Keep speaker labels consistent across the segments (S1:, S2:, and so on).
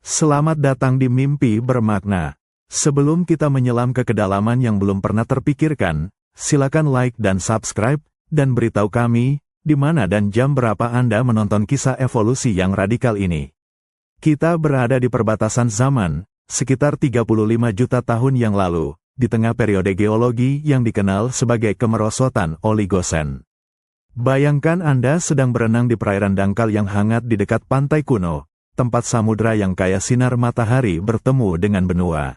S1: Selamat datang di Mimpi Bermakna. Sebelum kita menyelam ke kedalaman yang belum pernah terpikirkan, silakan like dan subscribe, dan beritahu kami, di mana dan jam berapa Anda menonton kisah evolusi yang radikal ini. Kita berada di perbatasan zaman, sekitar 35 juta tahun yang lalu, di tengah periode geologi yang dikenal sebagai kemerosotan Oligosen. Bayangkan Anda sedang berenang di perairan dangkal yang hangat di dekat pantai kuno, tempat samudra yang kaya sinar matahari bertemu dengan benua.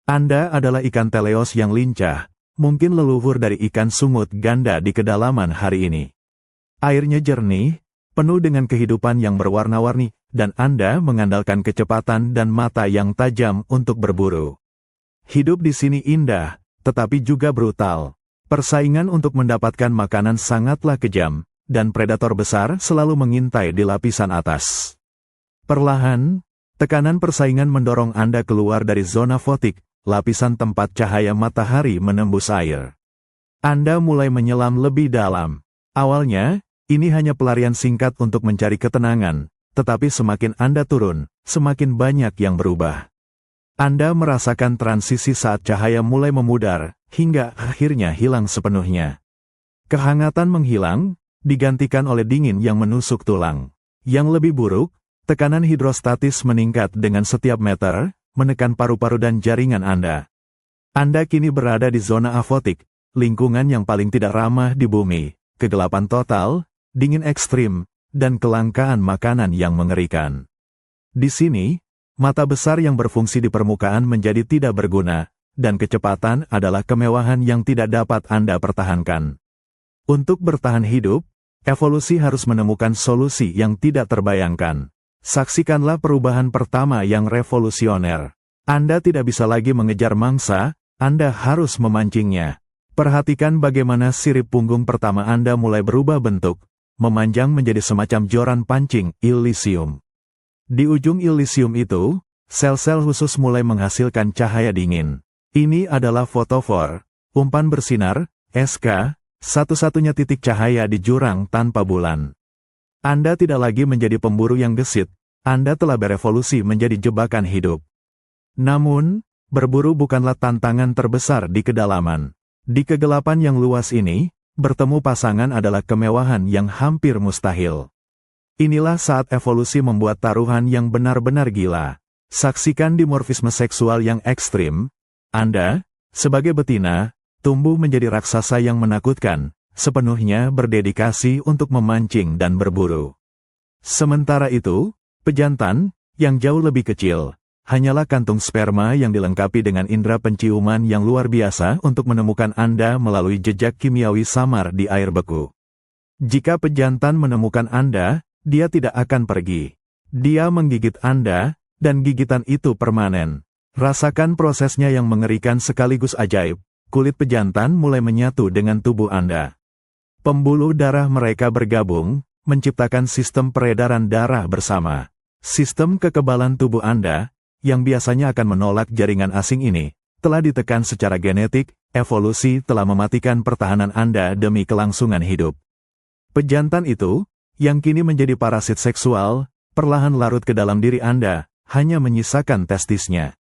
S1: Anda adalah ikan teleos yang lincah, mungkin leluhur dari ikan sungut ganda di kedalaman hari ini. Airnya jernih, penuh dengan kehidupan yang berwarna-warni, dan Anda mengandalkan kecepatan dan mata yang tajam untuk berburu. Hidup di sini indah, tetapi juga brutal. Persaingan untuk mendapatkan makanan sangatlah kejam, dan predator besar selalu mengintai di lapisan atas. Perlahan, tekanan persaingan mendorong Anda keluar dari zona fotik, lapisan tempat cahaya matahari menembus air. Anda mulai menyelam lebih dalam. Awalnya, ini hanya pelarian singkat untuk mencari ketenangan, tetapi semakin Anda turun, semakin banyak yang berubah. Anda merasakan transisi saat cahaya mulai memudar, hingga akhirnya hilang sepenuhnya. Kehangatan menghilang, digantikan oleh dingin yang menusuk tulang. Yang lebih buruk, tekanan hidrostatis meningkat dengan setiap meter, menekan paru-paru dan jaringan Anda. Anda kini berada di zona afotik, lingkungan yang paling tidak ramah di bumi, kegelapan total, dingin ekstrim, dan kelangkaan makanan yang mengerikan. Di sini, mata besar yang berfungsi di permukaan menjadi tidak berguna, dan kecepatan adalah kemewahan yang tidak dapat Anda pertahankan. Untuk bertahan hidup, evolusi harus menemukan solusi yang tidak terbayangkan. Saksikanlah perubahan pertama yang revolusioner. Anda tidak bisa lagi mengejar mangsa, Anda harus memancingnya. Perhatikan bagaimana sirip punggung pertama Anda mulai berubah bentuk, memanjang menjadi semacam joran pancing, Illicium. Di ujung Illicium itu, sel-sel khusus mulai menghasilkan cahaya dingin. Ini adalah fotofor, umpan bersinar, SK, satu-satunya titik cahaya di jurang tanpa bulan. Anda tidak lagi menjadi pemburu yang gesit, Anda telah berevolusi menjadi jebakan hidup. Namun, berburu bukanlah tantangan terbesar di kedalaman. Di kegelapan yang luas ini, bertemu pasangan adalah kemewahan yang hampir mustahil. Inilah saat evolusi membuat taruhan yang benar-benar gila. Saksikan dimorfisme seksual yang ekstrim. Anda, sebagai betina, tumbuh menjadi raksasa yang menakutkan, sepenuhnya berdedikasi untuk memancing dan berburu. Sementara itu, pejantan, yang jauh lebih kecil, hanyalah kantung sperma yang dilengkapi dengan indera penciuman yang luar biasa untuk menemukan Anda melalui jejak kimiawi samar di air beku. Jika pejantan menemukan Anda, dia tidak akan pergi. Dia menggigit Anda, dan gigitan itu permanen. Rasakan prosesnya yang mengerikan sekaligus ajaib. Kulit pejantan mulai menyatu dengan tubuh Anda. Pembuluh darah mereka bergabung, menciptakan sistem peredaran darah bersama. Sistem kekebalan tubuh Anda, yang biasanya akan menolak jaringan asing ini, telah ditekan secara genetik. Evolusi telah mematikan pertahanan Anda demi kelangsungan hidup. Pejantan itu, yang kini menjadi parasit seksual, perlahan larut ke dalam diri Anda, hanya menyisakan testisnya.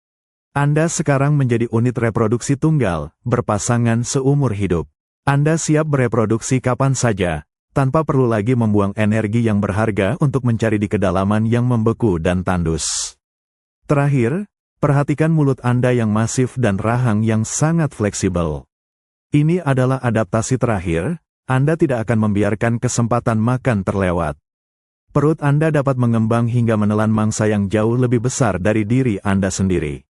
S1: Anda sekarang menjadi unit reproduksi tunggal, berpasangan seumur hidup. Anda siap bereproduksi kapan saja, tanpa perlu lagi membuang energi yang berharga untuk mencari di kedalaman yang membeku dan tandus. Terakhir, perhatikan mulut Anda yang masif dan rahang yang sangat fleksibel. Ini adalah adaptasi terakhir, Anda tidak akan membiarkan kesempatan makan terlewat. Perut Anda dapat mengembang hingga menelan mangsa yang jauh lebih besar dari diri Anda sendiri.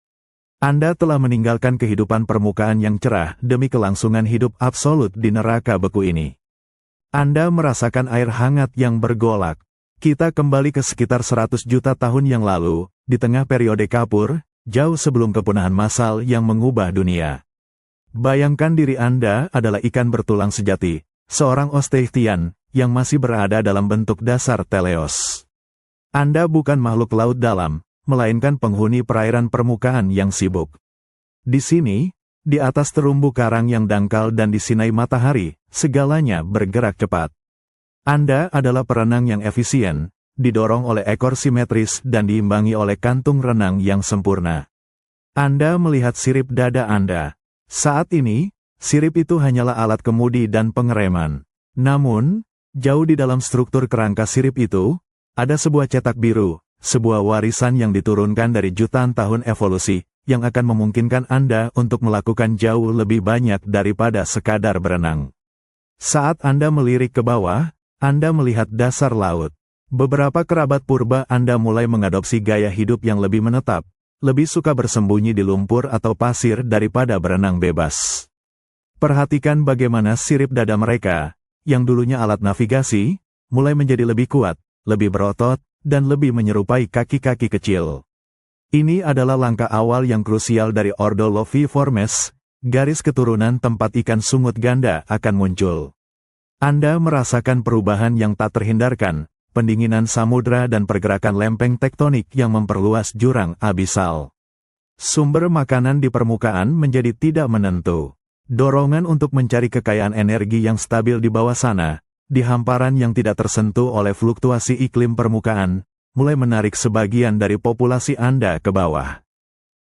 S1: Anda telah meninggalkan kehidupan permukaan yang cerah demi kelangsungan hidup absolut di neraka beku ini. Anda merasakan air hangat yang bergolak. Kita kembali ke sekitar 100 juta tahun yang lalu, di tengah periode kapur, jauh sebelum kepunahan massal yang mengubah dunia. Bayangkan diri Anda adalah ikan bertulang sejati, seorang Osteichthian, yang masih berada dalam bentuk dasar teleos. Anda bukan makhluk laut dalam, melainkan penghuni perairan permukaan yang sibuk. Di sini, di atas terumbu karang yang dangkal dan disinai matahari, segalanya bergerak cepat. Anda adalah perenang yang efisien, didorong oleh ekor simetris dan diimbangi oleh kantung renang yang sempurna. Anda melihat sirip dada Anda. Saat ini, sirip itu hanyalah alat kemudi dan pengereman. Namun, jauh di dalam struktur kerangka sirip itu, ada sebuah cetak biru, sebuah warisan yang diturunkan dari jutaan tahun evolusi, yang akan memungkinkan Anda untuk melakukan jauh lebih banyak daripada sekadar berenang. Saat Anda melirik ke bawah, Anda melihat dasar laut. Beberapa kerabat purba Anda mulai mengadopsi gaya hidup yang lebih menetap, lebih suka bersembunyi di lumpur atau pasir daripada berenang bebas. Perhatikan bagaimana sirip dada mereka, yang dulunya alat navigasi, mulai menjadi lebih kuat, lebih berotot, dan lebih menyerupai kaki-kaki kecil. Ini adalah langkah awal yang krusial dari Ordo Loviiformes, garis keturunan tempat ikan sungut ganda akan muncul. Anda merasakan perubahan yang tak terhindarkan, pendinginan samudra dan pergerakan lempeng tektonik yang memperluas jurang abisal. Sumber makanan di permukaan menjadi tidak menentu. Dorongan untuk mencari kekayaan energi yang stabil di bawah sana, di hamparan yang tidak tersentuh oleh fluktuasi iklim permukaan, mulai menarik sebagian dari populasi Anda ke bawah.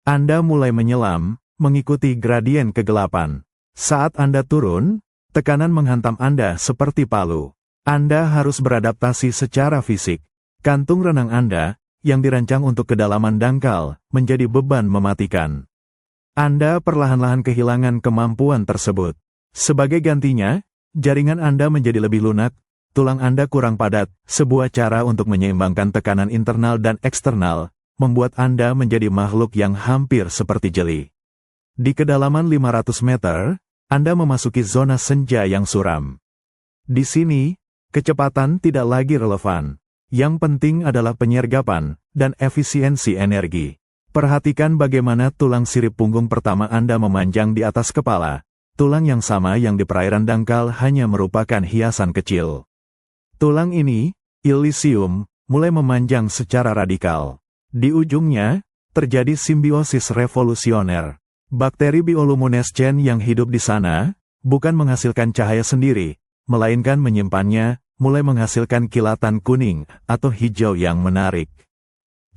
S1: Anda mulai menyelam, mengikuti gradien kegelapan. Saat Anda turun, tekanan menghantam Anda seperti palu. Anda harus beradaptasi secara fisik. Kantung renang Anda, yang dirancang untuk kedalaman dangkal, menjadi beban mematikan. Anda perlahan-lahan kehilangan kemampuan tersebut. Sebagai gantinya, jaringan Anda menjadi lebih lunak, tulang Anda kurang padat, sebuah cara untuk menyeimbangkan tekanan internal dan eksternal, membuat Anda menjadi makhluk yang hampir seperti jeli. Di kedalaman 500 meter, Anda memasuki zona senja yang suram. Di sini, kecepatan tidak lagi relevan. Yang penting adalah penyergapan dan efisiensi energi. Perhatikan bagaimana tulang sirip punggung pertama Anda memanjang di atas kepala. Tulang yang sama yang di perairan dangkal hanya merupakan hiasan kecil. Tulang ini, Elysium, mulai memanjang secara radikal. Di ujungnya, terjadi simbiosis revolusioner. Bakteri bioluminescen yang hidup di sana, bukan menghasilkan cahaya sendiri, melainkan menyimpannya, mulai menghasilkan kilatan kuning atau hijau yang menarik.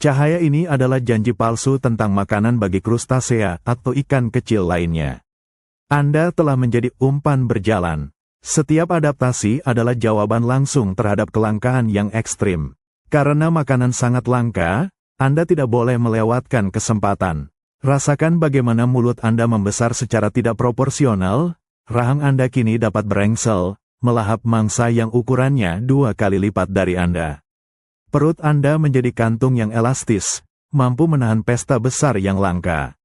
S1: Cahaya ini adalah janji palsu tentang makanan bagi krustasea atau ikan kecil lainnya. Anda telah menjadi umpan berjalan. Setiap adaptasi adalah jawaban langsung terhadap kelangkaan yang ekstrim. Karena makanan sangat langka, Anda tidak boleh melewatkan kesempatan. Rasakan bagaimana mulut Anda membesar secara tidak proporsional, rahang Anda kini dapat berengsel, melahap mangsa yang ukurannya 2 kali lipat dari Anda. Perut Anda menjadi kantung yang elastis, mampu menahan pesta besar yang langka.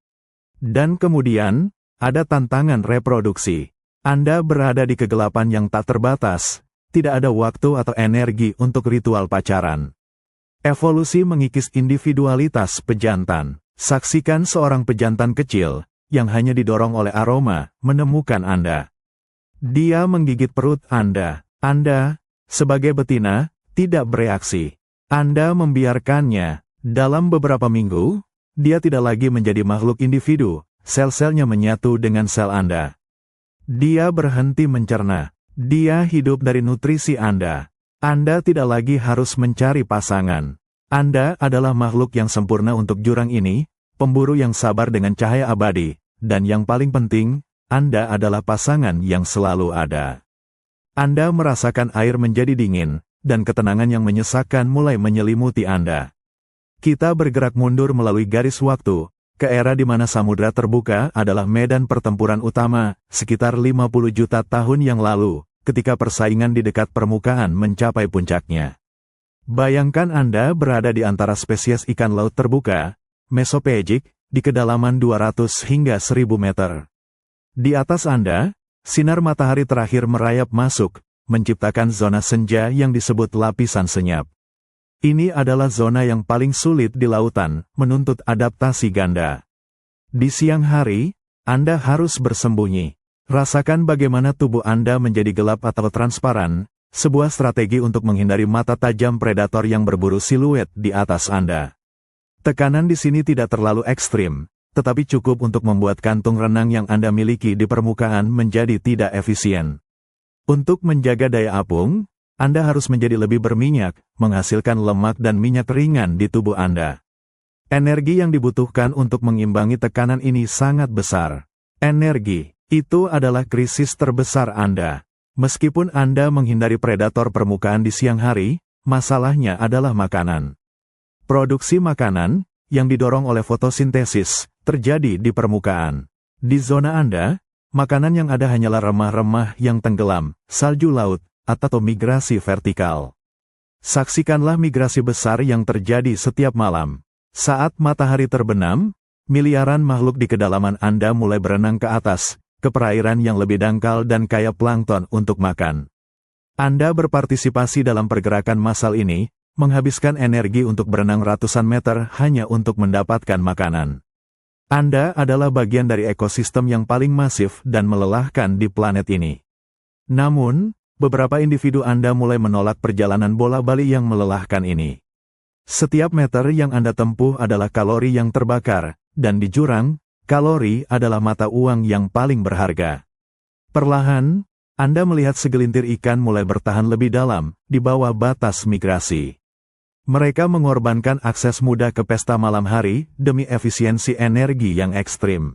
S1: Dan kemudian, ada tantangan reproduksi. Anda berada di kegelapan yang tak terbatas, tidak ada waktu atau energi untuk ritual pacaran. Evolusi mengikis individualitas pejantan. Saksikan seorang pejantan kecil, yang hanya didorong oleh aroma, menemukan Anda. Dia menggigit perut Anda. Anda, sebagai betina, tidak bereaksi. Anda membiarkannya. Dalam beberapa minggu, dia tidak lagi menjadi makhluk individu, sel-selnya menyatu dengan sel Anda. Dia berhenti mencerna. Dia hidup dari nutrisi Anda. Anda tidak lagi harus mencari pasangan. Anda adalah makhluk yang sempurna untuk jurang ini, pemburu yang sabar dengan cahaya abadi, dan yang paling penting, Anda adalah pasangan yang selalu ada. Anda merasakan air menjadi dingin, dan ketenangan yang menyesakkan mulai menyelimuti Anda. Kita bergerak mundur melalui garis waktu, ke era di mana samudra terbuka adalah medan pertempuran utama, sekitar 50 juta tahun yang lalu, ketika persaingan di dekat permukaan mencapai puncaknya. Bayangkan Anda berada di antara spesies ikan laut terbuka, Mesopelagik, di kedalaman 200 hingga 1000 meter. Di atas Anda, sinar matahari terakhir merayap masuk, menciptakan zona senja yang disebut lapisan senyap. Ini adalah zona yang paling sulit di lautan, menuntut adaptasi ganda. Di siang hari, Anda harus bersembunyi. Rasakan bagaimana tubuh Anda menjadi gelap atau transparan, sebuah strategi untuk menghindari mata tajam predator yang berburu siluet di atas Anda. Tekanan di sini tidak terlalu ekstrim, tetapi cukup untuk membuat kantung renang yang Anda miliki di permukaan menjadi tidak efisien. Untuk menjaga daya apung, Anda harus menjadi lebih berminyak, menghasilkan lemak dan minyak ringan di tubuh Anda. Energi yang dibutuhkan untuk mengimbangi tekanan ini sangat besar. Energi, itu adalah krisis terbesar Anda. Meskipun Anda menghindari predator permukaan di siang hari, masalahnya adalah makanan. Produksi makanan, yang didorong oleh fotosintesis, terjadi di permukaan. Di zona Anda, makanan yang ada hanyalah remah-remah yang tenggelam, salju laut, atau migrasi vertikal. Saksikanlah migrasi besar yang terjadi setiap malam. Saat matahari terbenam, miliaran makhluk di kedalaman Anda mulai berenang ke atas, ke perairan yang lebih dangkal dan kaya plankton untuk makan. Anda berpartisipasi dalam pergerakan massal ini, menghabiskan energi untuk berenang ratusan meter hanya untuk mendapatkan makanan. Anda adalah bagian dari ekosistem yang paling masif dan melelahkan di planet ini. Namun, beberapa individu Anda mulai menolak perjalanan bola-balik yang melelahkan ini. Setiap meter yang Anda tempuh adalah kalori yang terbakar, dan di jurang, kalori adalah mata uang yang paling berharga. Perlahan, Anda melihat segelintir ikan mulai bertahan lebih dalam, di bawah batas migrasi. Mereka mengorbankan akses mudah ke pesta malam hari, demi efisiensi energi yang ekstrim.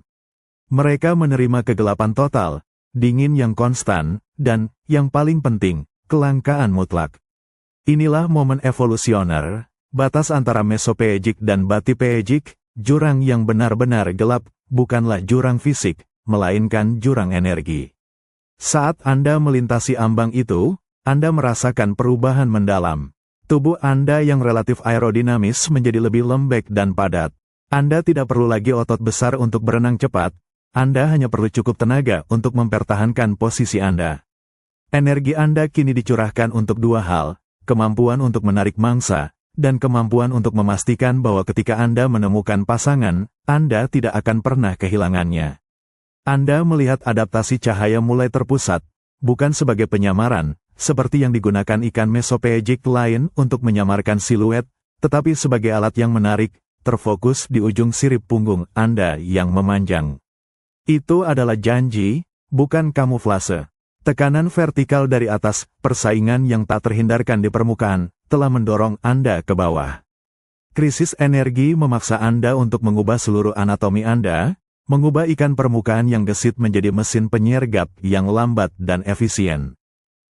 S1: Mereka menerima kegelapan total, dingin yang konstan, dan, yang paling penting, kelangkaan mutlak. Inilah momen evolusioner, batas antara mesopeejik dan batipeejik, jurang yang benar-benar gelap, bukanlah jurang fisik, melainkan jurang energi. Saat Anda melintasi ambang itu, Anda merasakan perubahan mendalam. Tubuh Anda yang relatif aerodinamis menjadi lebih lembek dan padat. Anda tidak perlu lagi otot besar untuk berenang cepat, Anda hanya perlu cukup tenaga untuk mempertahankan posisi Anda. Energi Anda kini dicurahkan untuk dua hal, kemampuan untuk menarik mangsa, dan kemampuan untuk memastikan bahwa ketika Anda menemukan pasangan, Anda tidak akan pernah kehilangannya. Anda melihat adaptasi cahaya mulai terpusat, bukan sebagai penyamaran, seperti yang digunakan ikan mesopeejik lain untuk menyamarkan siluet, tetapi sebagai alat yang menarik, terfokus di ujung sirip punggung Anda yang memanjang. Itu adalah janji, bukan kamuflase. Tekanan vertikal dari atas, persaingan yang tak terhindarkan di permukaan, telah mendorong Anda ke bawah. Krisis energi memaksa Anda untuk mengubah seluruh anatomi Anda, mengubah ikan permukaan yang gesit menjadi mesin penyergap yang lambat dan efisien.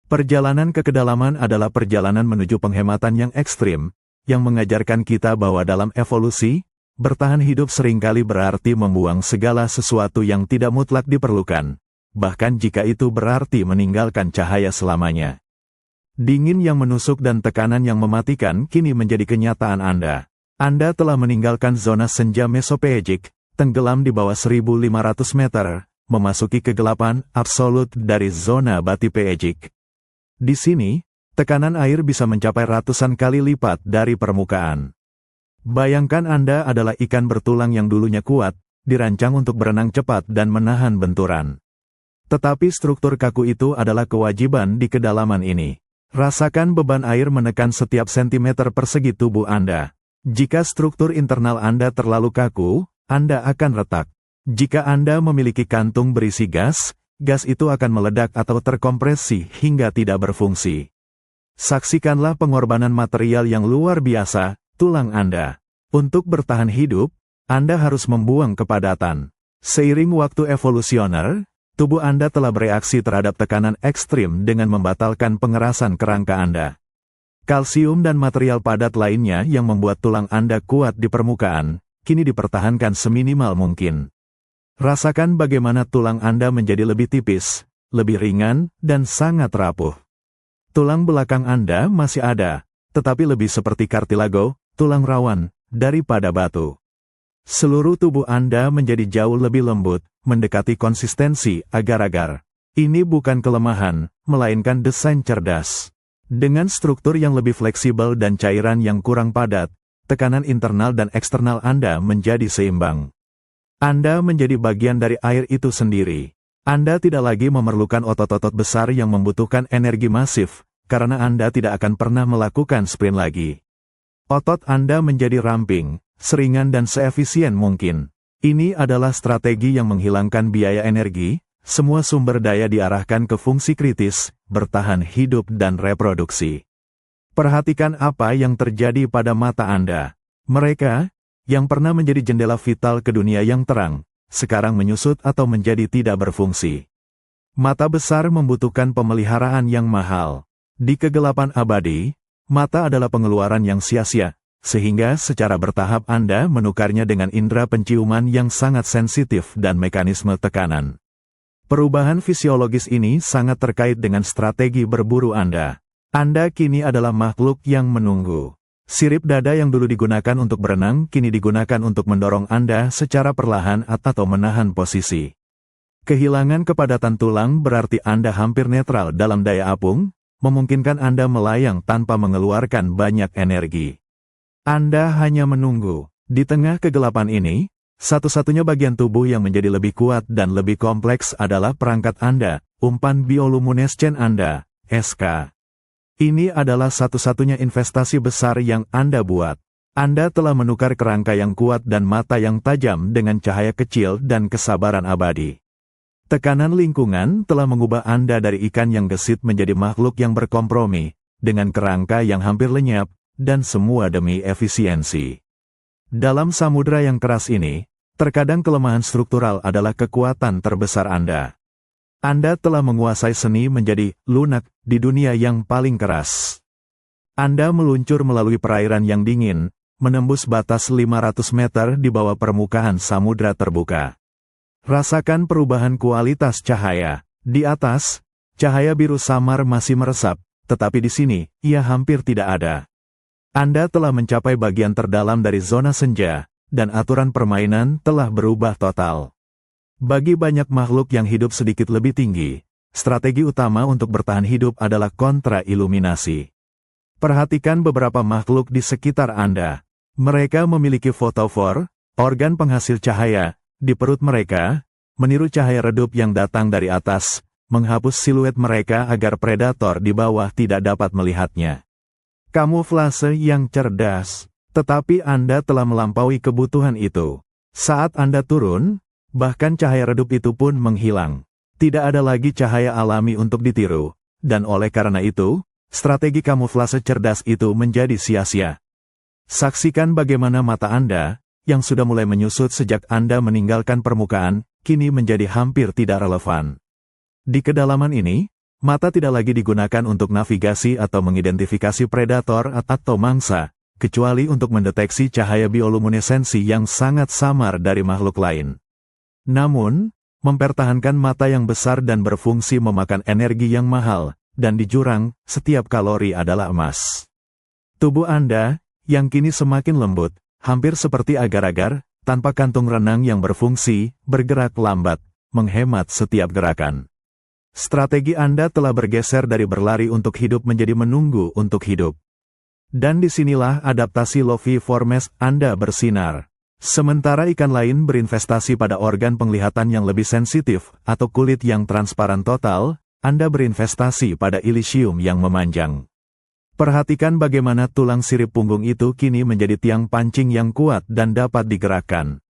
S1: Perjalanan ke kedalaman adalah perjalanan menuju penghematan yang ekstrim, yang mengajarkan kita bahwa dalam evolusi, bertahan hidup seringkali berarti membuang segala sesuatu yang tidak mutlak diperlukan, bahkan jika itu berarti meninggalkan cahaya selamanya. Dingin yang menusuk dan tekanan yang mematikan kini menjadi kenyataan Anda. Anda telah meninggalkan zona senja mesopeejik, tenggelam di bawah 1.500 meter, memasuki kegelapan absolut dari zona batipeejik. Di sini, tekanan air bisa mencapai ratusan kali lipat dari permukaan. Bayangkan Anda adalah ikan bertulang yang dulunya kuat, dirancang untuk berenang cepat dan menahan benturan. Tetapi struktur kaku itu adalah kewajiban di kedalaman ini. Rasakan beban air menekan setiap sentimeter persegi tubuh Anda. Jika struktur internal Anda terlalu kaku, Anda akan retak. Jika Anda memiliki kantung berisi gas, gas itu akan meledak atau terkompresi hingga tidak berfungsi. Saksikanlah pengorbanan material yang luar biasa, tulang Anda. Untuk bertahan hidup, Anda harus membuang kepadatan. Seiring waktu evolusioner, tubuh Anda telah bereaksi terhadap tekanan ekstrim dengan membatalkan pengerasan kerangka Anda. Kalsium dan material padat lainnya yang membuat tulang Anda kuat di permukaan, kini dipertahankan seminimal mungkin. Rasakan bagaimana tulang Anda menjadi lebih tipis, lebih ringan, dan sangat rapuh. Tulang belakang Anda masih ada, tetapi lebih seperti kartilago, tulang rawan, daripada batu. Seluruh tubuh Anda menjadi jauh lebih lembut, mendekati konsistensi agar-agar. Ini bukan kelemahan, melainkan desain cerdas. Dengan struktur yang lebih fleksibel dan cairan yang kurang padat, tekanan internal dan eksternal Anda menjadi seimbang. Anda menjadi bagian dari air itu sendiri. Anda tidak lagi memerlukan otot-otot besar yang membutuhkan energi masif, karena Anda tidak akan pernah melakukan sprint lagi. Otot Anda menjadi ramping, seringan dan seefisien mungkin. Ini adalah strategi yang menghilangkan biaya energi, semua sumber daya diarahkan ke fungsi kritis, bertahan hidup dan reproduksi. Perhatikan apa yang terjadi pada mata Anda. Mereka, yang pernah menjadi jendela vital ke dunia yang terang, sekarang menyusut atau menjadi tidak berfungsi. Mata besar membutuhkan pemeliharaan yang mahal. Di kegelapan abadi, mata adalah pengeluaran yang sia-sia, sehingga secara bertahap Anda menukarnya dengan indera penciuman yang sangat sensitif dan mekanisme tekanan. Perubahan fisiologis ini sangat terkait dengan strategi berburu Anda. Anda kini adalah makhluk yang menunggu. Sirip dada yang dulu digunakan untuk berenang kini digunakan untuk mendorong Anda secara perlahan atau menahan posisi. Kehilangan kepadatan tulang berarti Anda hampir netral dalam daya apung, memungkinkan Anda melayang tanpa mengeluarkan banyak energi. Anda hanya menunggu. Di tengah kegelapan ini, satu-satunya bagian tubuh yang menjadi lebih kuat dan lebih kompleks adalah perangkat Anda, umpan bioluminescen Anda, SK. Ini adalah satu-satunya investasi besar yang Anda buat. Anda telah menukar kerangka yang kuat dan mata yang tajam dengan cahaya kecil dan kesabaran abadi. Tekanan lingkungan telah mengubah Anda dari ikan yang gesit menjadi makhluk yang berkompromi, dengan kerangka yang hampir lenyap, dan semua demi efisiensi. Dalam samudera yang keras ini, terkadang kelemahan struktural adalah kekuatan terbesar Anda. Anda telah menguasai seni menjadi lunak di dunia yang paling keras. Anda meluncur melalui perairan yang dingin, menembus batas 500 meter di bawah permukaan samudera terbuka. Rasakan perubahan kualitas cahaya. Di atas, cahaya biru samar masih meresap, tetapi di sini, ia hampir tidak ada. Anda telah mencapai bagian terdalam dari zona senja, dan aturan permainan telah berubah total. Bagi banyak makhluk yang hidup sedikit lebih tinggi, strategi utama untuk bertahan hidup adalah kontra-iluminasi. Perhatikan beberapa makhluk di sekitar Anda. Mereka memiliki fotofor, organ penghasil cahaya, di perut mereka, meniru cahaya redup yang datang dari atas, menghapus siluet mereka agar predator di bawah tidak dapat melihatnya. Kamuflase yang cerdas, tetapi Anda telah melampaui kebutuhan itu. Saat Anda turun, bahkan cahaya redup itu pun menghilang. Tidak ada lagi cahaya alami untuk ditiru, dan oleh karena itu, strategi kamuflase cerdas itu menjadi sia-sia. Saksikan bagaimana mata Anda, yang sudah mulai menyusut sejak Anda meninggalkan permukaan, kini menjadi hampir tidak relevan. Di kedalaman ini, mata tidak lagi digunakan untuk navigasi atau mengidentifikasi predator atau mangsa, kecuali untuk mendeteksi cahaya bioluminesensi yang sangat samar dari makhluk lain. Namun, mempertahankan mata yang besar dan berfungsi memakan energi yang mahal, dan di jurang, setiap kalori adalah emas. Tubuh Anda, yang kini semakin lembut, hampir seperti agar-agar, tanpa kantung renang yang berfungsi, bergerak lambat, menghemat setiap gerakan. Strategi Anda telah bergeser dari berlari untuk hidup menjadi menunggu untuk hidup. Dan disinilah adaptasi Loviformes Anda bersinar. Sementara ikan lain berinvestasi pada organ penglihatan yang lebih sensitif atau kulit yang transparan total, Anda berinvestasi pada ilisium yang memanjang. Perhatikan bagaimana tulang sirip punggung itu kini menjadi tiang pancing yang kuat dan dapat digerakkan.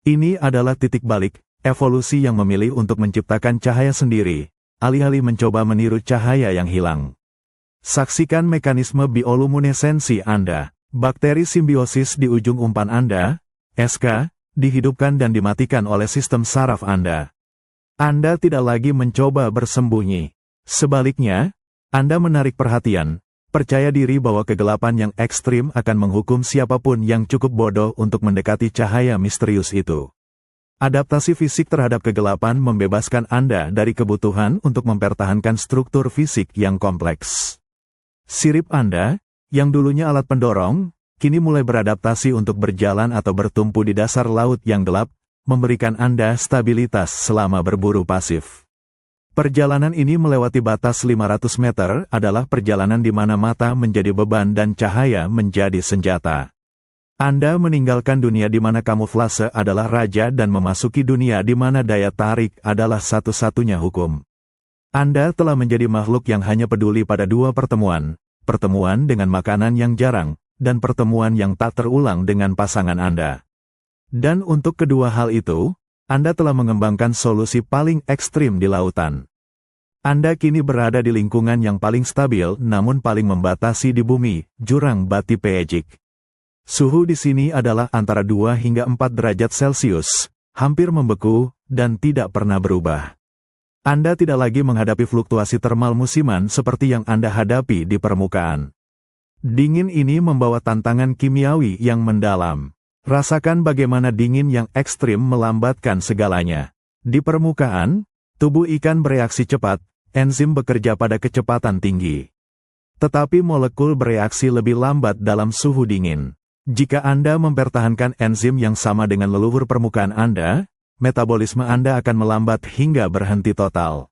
S1: Ini adalah titik balik, evolusi yang memilih untuk menciptakan cahaya sendiri, alih-alih mencoba meniru cahaya yang hilang. Saksikan mekanisme bioluminesensi Anda. Bakteri simbiosis di ujung umpan Anda, SK, dihidupkan dan dimatikan oleh sistem saraf Anda. Anda tidak lagi mencoba bersembunyi. Sebaliknya, Anda menarik perhatian, percaya diri bahwa kegelapan yang ekstrim akan menghukum siapapun yang cukup bodoh untuk mendekati cahaya misterius itu. Adaptasi fisik terhadap kegelapan membebaskan Anda dari kebutuhan untuk mempertahankan struktur fisik yang kompleks. Sirip Anda, yang dulunya alat pendorong, kini mulai beradaptasi untuk berjalan atau bertumpu di dasar laut yang gelap, memberikan Anda stabilitas selama berburu pasif. Perjalanan ini melewati batas 500 meter adalah perjalanan di mana mata menjadi beban dan cahaya menjadi senjata. Anda meninggalkan dunia di mana kamuflase adalah raja dan memasuki dunia di mana daya tarik adalah satu-satunya hukum. Anda telah menjadi makhluk yang hanya peduli pada dua pertemuan dengan makanan yang jarang, dan pertemuan yang tak terulang dengan pasangan Anda. Dan untuk kedua hal itu, Anda telah mengembangkan solusi paling ekstrim di lautan. Anda kini berada di lingkungan yang paling stabil namun paling membatasi di bumi, jurang Bati Pejik. Suhu di sini adalah antara 2 hingga 4 derajat Celcius, hampir membeku, dan tidak pernah berubah. Anda tidak lagi menghadapi fluktuasi termal musiman seperti yang Anda hadapi di permukaan. Dingin ini membawa tantangan kimiawi yang mendalam. Rasakan bagaimana dingin yang ekstrim melambatkan segalanya. Di permukaan, tubuh ikan bereaksi cepat, enzim bekerja pada kecepatan tinggi. Tetapi molekul bereaksi lebih lambat dalam suhu dingin. Jika Anda mempertahankan enzim yang sama dengan leluhur permukaan Anda, metabolisme Anda akan melambat hingga berhenti total.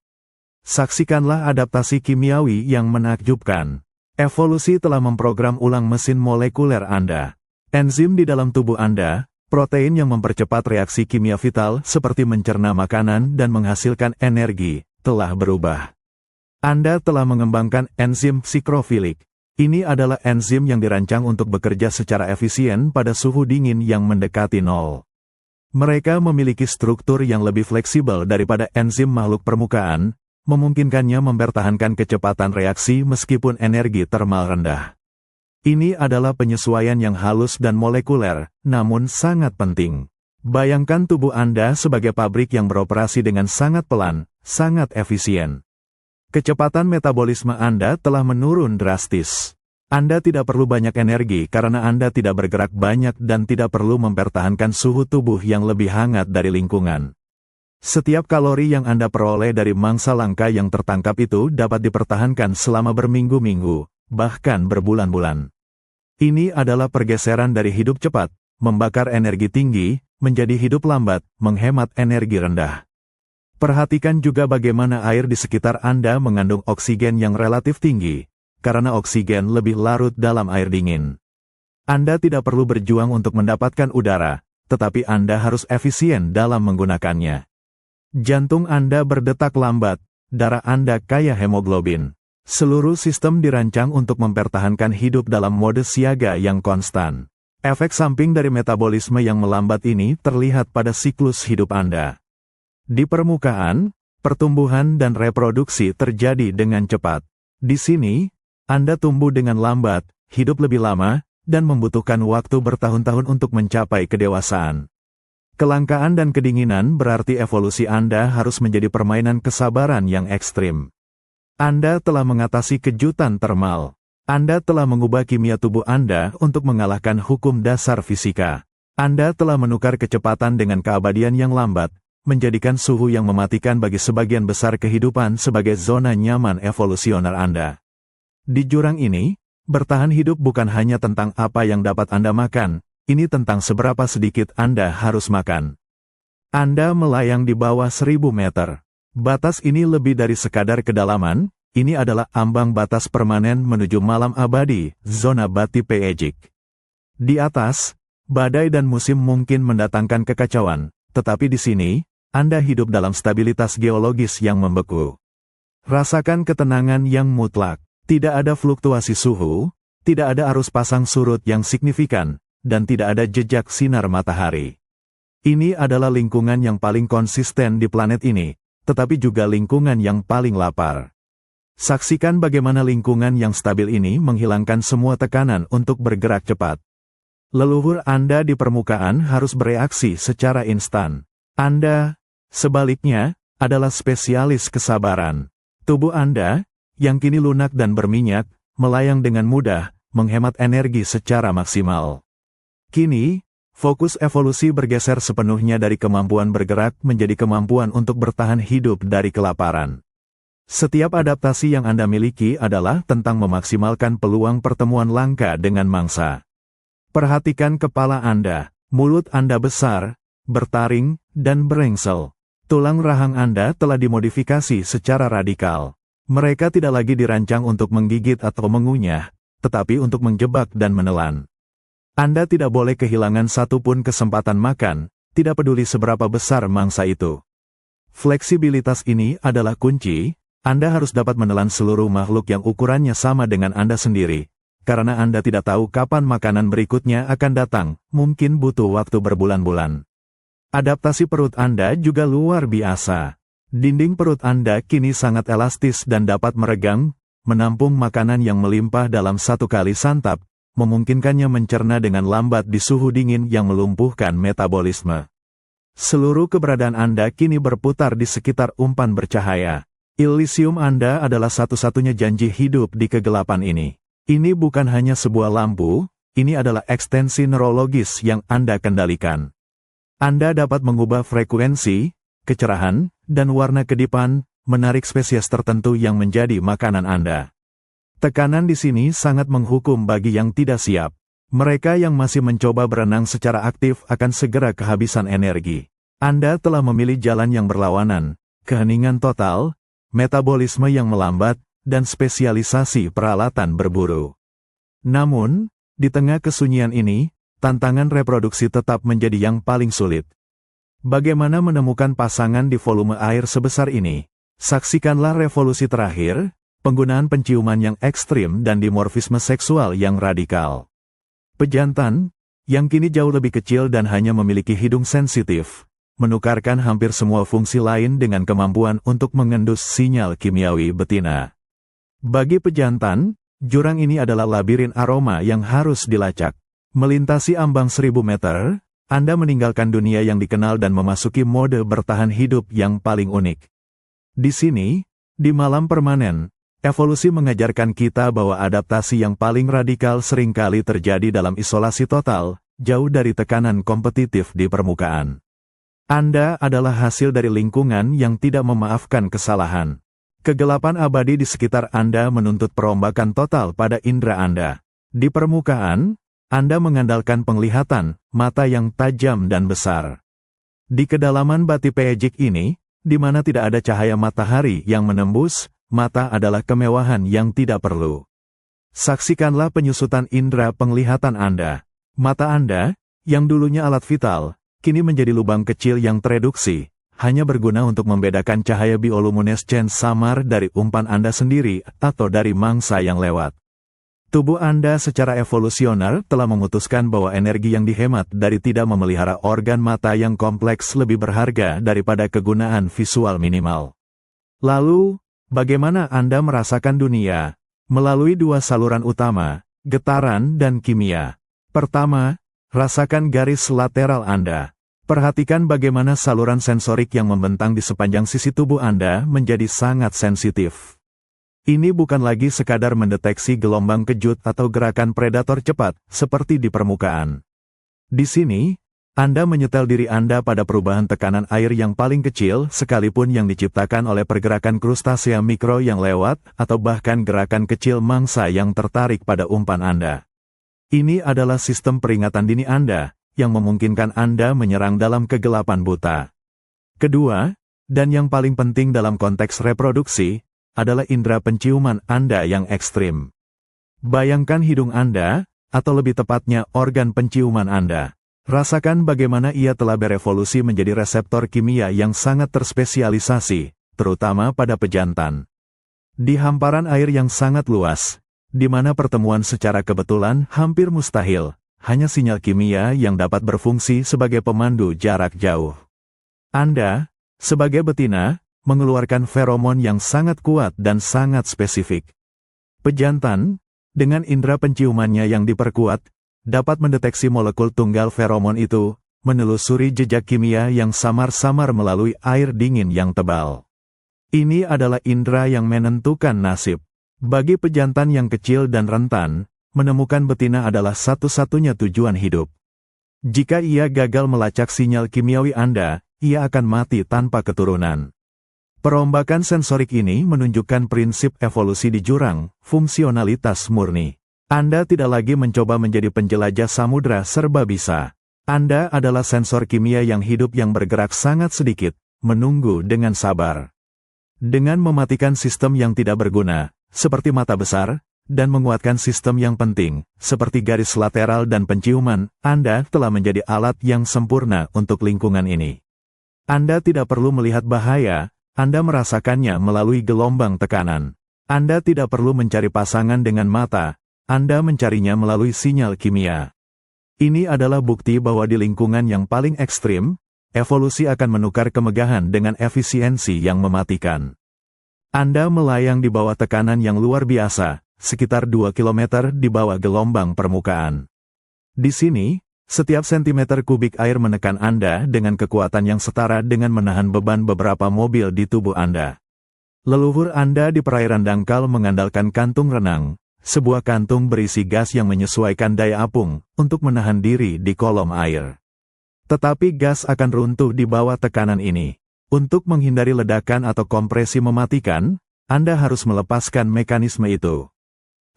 S1: Saksikanlah adaptasi kimiawi yang menakjubkan. Evolusi telah memprogram ulang mesin molekuler Anda. Enzim di dalam tubuh Anda, protein yang mempercepat reaksi kimia vital seperti mencerna makanan dan menghasilkan energi, telah berubah. Anda telah mengembangkan enzim psikrofilik. Ini adalah enzim yang dirancang untuk bekerja secara efisien pada suhu dingin yang mendekati nol. Mereka memiliki struktur yang lebih fleksibel daripada enzim makhluk permukaan, memungkinkannya mempertahankan kecepatan reaksi meskipun energi termal rendah. Ini adalah penyesuaian yang halus dan molekuler, namun sangat penting. Bayangkan tubuh Anda sebagai pabrik yang beroperasi dengan sangat pelan, sangat efisien. Kecepatan metabolisme Anda telah menurun drastis. Anda tidak perlu banyak energi karena Anda tidak bergerak banyak dan tidak perlu mempertahankan suhu tubuh yang lebih hangat dari lingkungan. Setiap kalori yang Anda peroleh dari mangsa langka yang tertangkap itu dapat dipertahankan selama berminggu-minggu, bahkan berbulan-bulan. Ini adalah pergeseran dari hidup cepat, membakar energi tinggi, menjadi hidup lambat, menghemat energi rendah. Perhatikan juga bagaimana air di sekitar Anda mengandung oksigen yang relatif tinggi, karena oksigen lebih larut dalam air dingin. Anda tidak perlu berjuang untuk mendapatkan udara, tetapi Anda harus efisien dalam menggunakannya. Jantung Anda berdetak lambat, darah Anda kaya hemoglobin. Seluruh sistem dirancang untuk mempertahankan hidup dalam mode siaga yang konstan. Efek samping dari metabolisme yang melambat ini terlihat pada siklus hidup Anda. Di permukaan, pertumbuhan dan reproduksi terjadi dengan cepat. Di sini, Anda tumbuh dengan lambat, hidup lebih lama, dan membutuhkan waktu bertahun-tahun untuk mencapai kedewasaan. Kelangkaan dan kedinginan berarti evolusi Anda harus menjadi permainan kesabaran yang ekstrim. Anda telah mengatasi kejutan termal. Anda telah mengubah kimia tubuh Anda untuk mengalahkan hukum dasar fisika. Anda telah menukar kecepatan dengan keabadian yang lambat, menjadikan suhu yang mematikan bagi sebagian besar kehidupan sebagai zona nyaman evolusioner Anda. Di jurang ini, bertahan hidup bukan hanya tentang apa yang dapat Anda makan, ini tentang seberapa sedikit Anda harus makan. Anda melayang di bawah 1000 meter. Batas ini lebih dari sekadar kedalaman, ini adalah ambang batas permanen menuju malam abadi, zona Bati Pejik. Di atas, badai dan musim mungkin mendatangkan kekacauan, tetapi di sini, Anda hidup dalam stabilitas geologis yang membeku. Rasakan ketenangan yang mutlak. Tidak ada fluktuasi suhu, tidak ada arus pasang surut yang signifikan, dan tidak ada jejak sinar matahari. Ini adalah lingkungan yang paling konsisten di planet ini, tetapi juga lingkungan yang paling lapar. Saksikan bagaimana lingkungan yang stabil ini menghilangkan semua tekanan untuk bergerak cepat. Leluhur Anda di permukaan harus bereaksi secara instan. Anda, sebaliknya, adalah spesialis kesabaran. Tubuh Anda, yang kini lunak dan berminyak, melayang dengan mudah, menghemat energi secara maksimal. Kini, fokus evolusi bergeser sepenuhnya dari kemampuan bergerak menjadi kemampuan untuk bertahan hidup dari kelaparan. Setiap adaptasi yang Anda miliki adalah tentang memaksimalkan peluang pertemuan langka dengan mangsa. Perhatikan kepala Anda, mulut Anda besar, bertaring, dan berengsel. Tulang rahang Anda telah dimodifikasi secara radikal. Mereka tidak lagi dirancang untuk menggigit atau mengunyah, tetapi untuk menjebak dan menelan. Anda tidak boleh kehilangan satupun kesempatan makan, tidak peduli seberapa besar mangsa itu. Fleksibilitas ini adalah kunci. Anda harus dapat menelan seluruh makhluk yang ukurannya sama dengan Anda sendiri, karena Anda tidak tahu kapan makanan berikutnya akan datang, mungkin butuh waktu berbulan-bulan. Adaptasi perut Anda juga luar biasa. Dinding perut Anda kini sangat elastis dan dapat meregang, menampung makanan yang melimpah dalam satu kali santap, memungkinkannya mencerna dengan lambat di suhu dingin yang melumpuhkan metabolisme. Seluruh keberadaan Anda kini berputar di sekitar umpan bercahaya. Elysium Anda adalah satu-satunya janji hidup di kegelapan ini. Ini bukan hanya sebuah lampu, ini adalah ekstensi neurologis yang Anda kendalikan. Anda dapat mengubah frekuensi, kecerahan, dan warna kedipan, menarik spesies tertentu yang menjadi makanan Anda. Tekanan di sini sangat menghukum bagi yang tidak siap. Mereka yang masih mencoba berenang secara aktif akan segera kehabisan energi. Anda telah memilih jalan yang berlawanan, keheningan total, metabolisme yang melambat, dan spesialisasi peralatan berburu. Namun, di tengah kesunyian ini, tantangan reproduksi tetap menjadi yang paling sulit. Bagaimana menemukan pasangan di volume air sebesar ini? Saksikanlah revolusi terakhir, penggunaan penciuman yang ekstrim dan dimorfisme seksual yang radikal. Pejantan, yang kini jauh lebih kecil dan hanya memiliki hidung sensitif, menukarkan hampir semua fungsi lain dengan kemampuan untuk mengendus sinyal kimiawi betina. Bagi pejantan, jurang ini adalah labirin aroma yang harus dilacak. Melintasi ambang 1000 meter, Anda meninggalkan dunia yang dikenal dan memasuki mode bertahan hidup yang paling unik. Di sini, di malam permanen, evolusi mengajarkan kita bahwa adaptasi yang paling radikal seringkali terjadi dalam isolasi total, jauh dari tekanan kompetitif di permukaan. Anda adalah hasil dari lingkungan yang tidak memaafkan kesalahan. Kegelapan abadi di sekitar Anda menuntut perombakan total pada indera Anda. Di permukaan, Anda mengandalkan penglihatan, mata yang tajam dan besar. Di kedalaman batipejik ini, di mana tidak ada cahaya matahari yang menembus, mata adalah kemewahan yang tidak perlu. Saksikanlah penyusutan indera penglihatan Anda. Mata Anda, yang dulunya alat vital, kini menjadi lubang kecil yang tereduksi, hanya berguna untuk membedakan cahaya bioluminescen samar dari umpan Anda sendiri atau dari mangsa yang lewat. Tubuh Anda secara evolusioner telah memutuskan bahwa energi yang dihemat dari tidak memelihara organ mata yang kompleks lebih berharga daripada kegunaan visual minimal. Lalu, bagaimana Anda merasakan dunia? Melalui dua saluran utama, getaran dan kimia. Pertama, rasakan garis lateral Anda. Perhatikan bagaimana saluran sensorik yang membentang di sepanjang sisi tubuh Anda menjadi sangat sensitif. Ini bukan lagi sekadar mendeteksi gelombang kejut atau gerakan predator cepat, seperti di permukaan. Di sini, Anda menyetel diri Anda pada perubahan tekanan air yang paling kecil, sekalipun yang diciptakan oleh pergerakan krustasea mikro yang lewat, atau bahkan gerakan kecil mangsa yang tertarik pada umpan Anda. Ini adalah sistem peringatan dini Anda, yang memungkinkan Anda menyerang dalam kegelapan buta. Kedua, dan yang paling penting dalam konteks reproduksi, adalah indera penciuman Anda yang ekstrim. Bayangkan hidung Anda, atau lebih tepatnya organ penciuman Anda. Rasakan bagaimana ia telah berevolusi menjadi reseptor kimia yang sangat terspesialisasi, terutama pada pejantan. Di hamparan air yang sangat luas, di mana pertemuan secara kebetulan hampir mustahil, hanya sinyal kimia yang dapat berfungsi sebagai pemandu jarak jauh. Anda, sebagai betina, mengeluarkan feromon yang sangat kuat dan sangat spesifik. Pejantan, dengan indera penciumannya yang diperkuat, dapat mendeteksi molekul tunggal feromon itu, menelusuri jejak kimia yang samar-samar melalui air dingin yang tebal. Ini adalah indera yang menentukan nasib. Bagi pejantan yang kecil dan rentan, menemukan betina adalah satu-satunya tujuan hidup. Jika ia gagal melacak sinyal kimiawi Anda, ia akan mati tanpa keturunan. Perombakan sensorik ini menunjukkan prinsip evolusi di jurang, fungsionalitas murni. Anda tidak lagi mencoba menjadi penjelajah samudra serba bisa. Anda adalah sensor kimia yang hidup yang bergerak sangat sedikit, menunggu dengan sabar. Dengan mematikan sistem yang tidak berguna, seperti mata besar, dan menguatkan sistem yang penting, seperti garis lateral dan penciuman, Anda telah menjadi alat yang sempurna untuk lingkungan ini. Anda tidak perlu melihat bahaya, Anda merasakannya melalui gelombang tekanan. Anda tidak perlu mencari pasangan dengan mata, Anda mencarinya melalui sinyal kimia. Ini adalah bukti bahwa di lingkungan yang paling ekstrim, evolusi akan menukar kemegahan dengan efisiensi yang mematikan. Anda melayang di bawah tekanan yang luar biasa, sekitar 2 km di bawah gelombang permukaan. Di sini, setiap sentimeter kubik air menekan Anda dengan kekuatan yang setara dengan menahan beban beberapa mobil di tubuh Anda. Leluhur Anda di perairan dangkal mengandalkan kantung renang, sebuah kantung berisi gas yang menyesuaikan daya apung untuk menahan diri di kolom air. Tetapi gas akan runtuh di bawah tekanan ini. Untuk menghindari ledakan atau kompresi mematikan, Anda harus melepaskan mekanisme itu.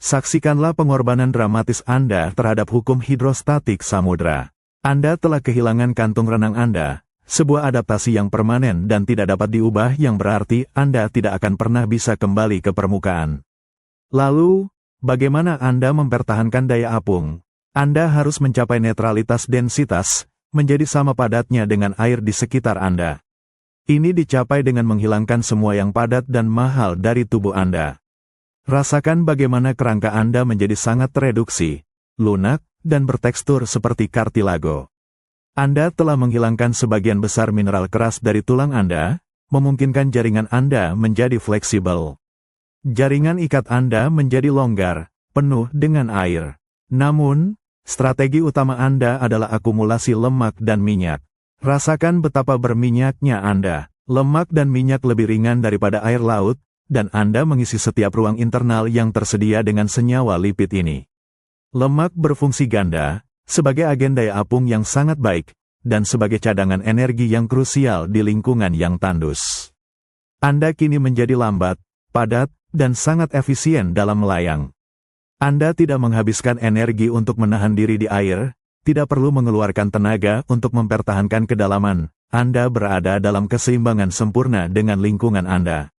S1: Saksikanlah pengorbanan dramatis Anda terhadap hukum hidrostatik samudra. Anda telah kehilangan kantung renang Anda, sebuah adaptasi yang permanen dan tidak dapat diubah yang berarti Anda tidak akan pernah bisa kembali ke permukaan. Lalu, bagaimana Anda mempertahankan daya apung? Anda harus mencapai netralitas densitas, menjadi sama padatnya dengan air di sekitar Anda. Ini dicapai dengan menghilangkan semua yang padat dan mahal dari tubuh Anda. Rasakan bagaimana kerangka Anda menjadi sangat tereduksi, lunak, dan bertekstur seperti kartilago. Anda telah menghilangkan sebagian besar mineral keras dari tulang Anda, memungkinkan jaringan Anda menjadi fleksibel. Jaringan ikat Anda menjadi longgar, penuh dengan air. Namun, strategi utama Anda adalah akumulasi lemak dan minyak. Rasakan betapa berminyaknya Anda. Lemak dan minyak lebih ringan daripada air laut, dan Anda mengisi setiap ruang internal yang tersedia dengan senyawa lipid ini. Lemak berfungsi ganda, sebagai agen daya apung yang sangat baik, dan sebagai cadangan energi yang krusial di lingkungan yang tandus. Anda kini menjadi lambat, padat, dan sangat efisien dalam melayang. Anda tidak menghabiskan energi untuk menahan diri di air, tidak perlu mengeluarkan tenaga untuk mempertahankan kedalaman. Anda berada dalam keseimbangan sempurna dengan lingkungan Anda.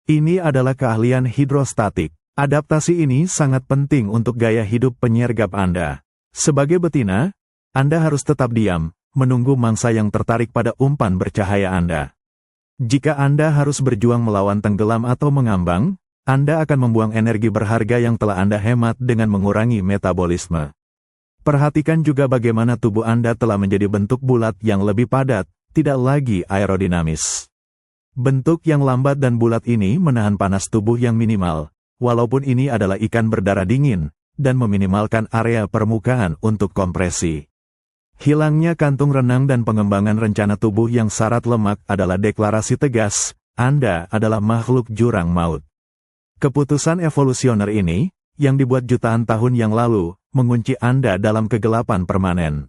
S1: Ini adalah keahlian hidrostatik. Adaptasi ini sangat penting untuk gaya hidup penyergap Anda. Sebagai betina, Anda harus tetap diam, menunggu mangsa yang tertarik pada umpan bercahaya Anda. Jika Anda harus berjuang melawan tenggelam atau mengambang, Anda akan membuang energi berharga yang telah Anda hemat dengan mengurangi metabolisme. Perhatikan juga bagaimana tubuh Anda telah menjadi bentuk bulat yang lebih padat, tidak lagi aerodinamis. Bentuk yang lambat dan bulat ini menahan panas tubuh yang minimal, walaupun ini adalah ikan berdarah dingin, dan meminimalkan area permukaan untuk kompresi. Hilangnya kantung renang dan pengembangan rencana tubuh yang syarat lemak adalah deklarasi tegas, Anda adalah makhluk jurang maut. Keputusan evolusioner ini, yang dibuat jutaan tahun yang lalu, mengunci Anda dalam kegelapan permanen.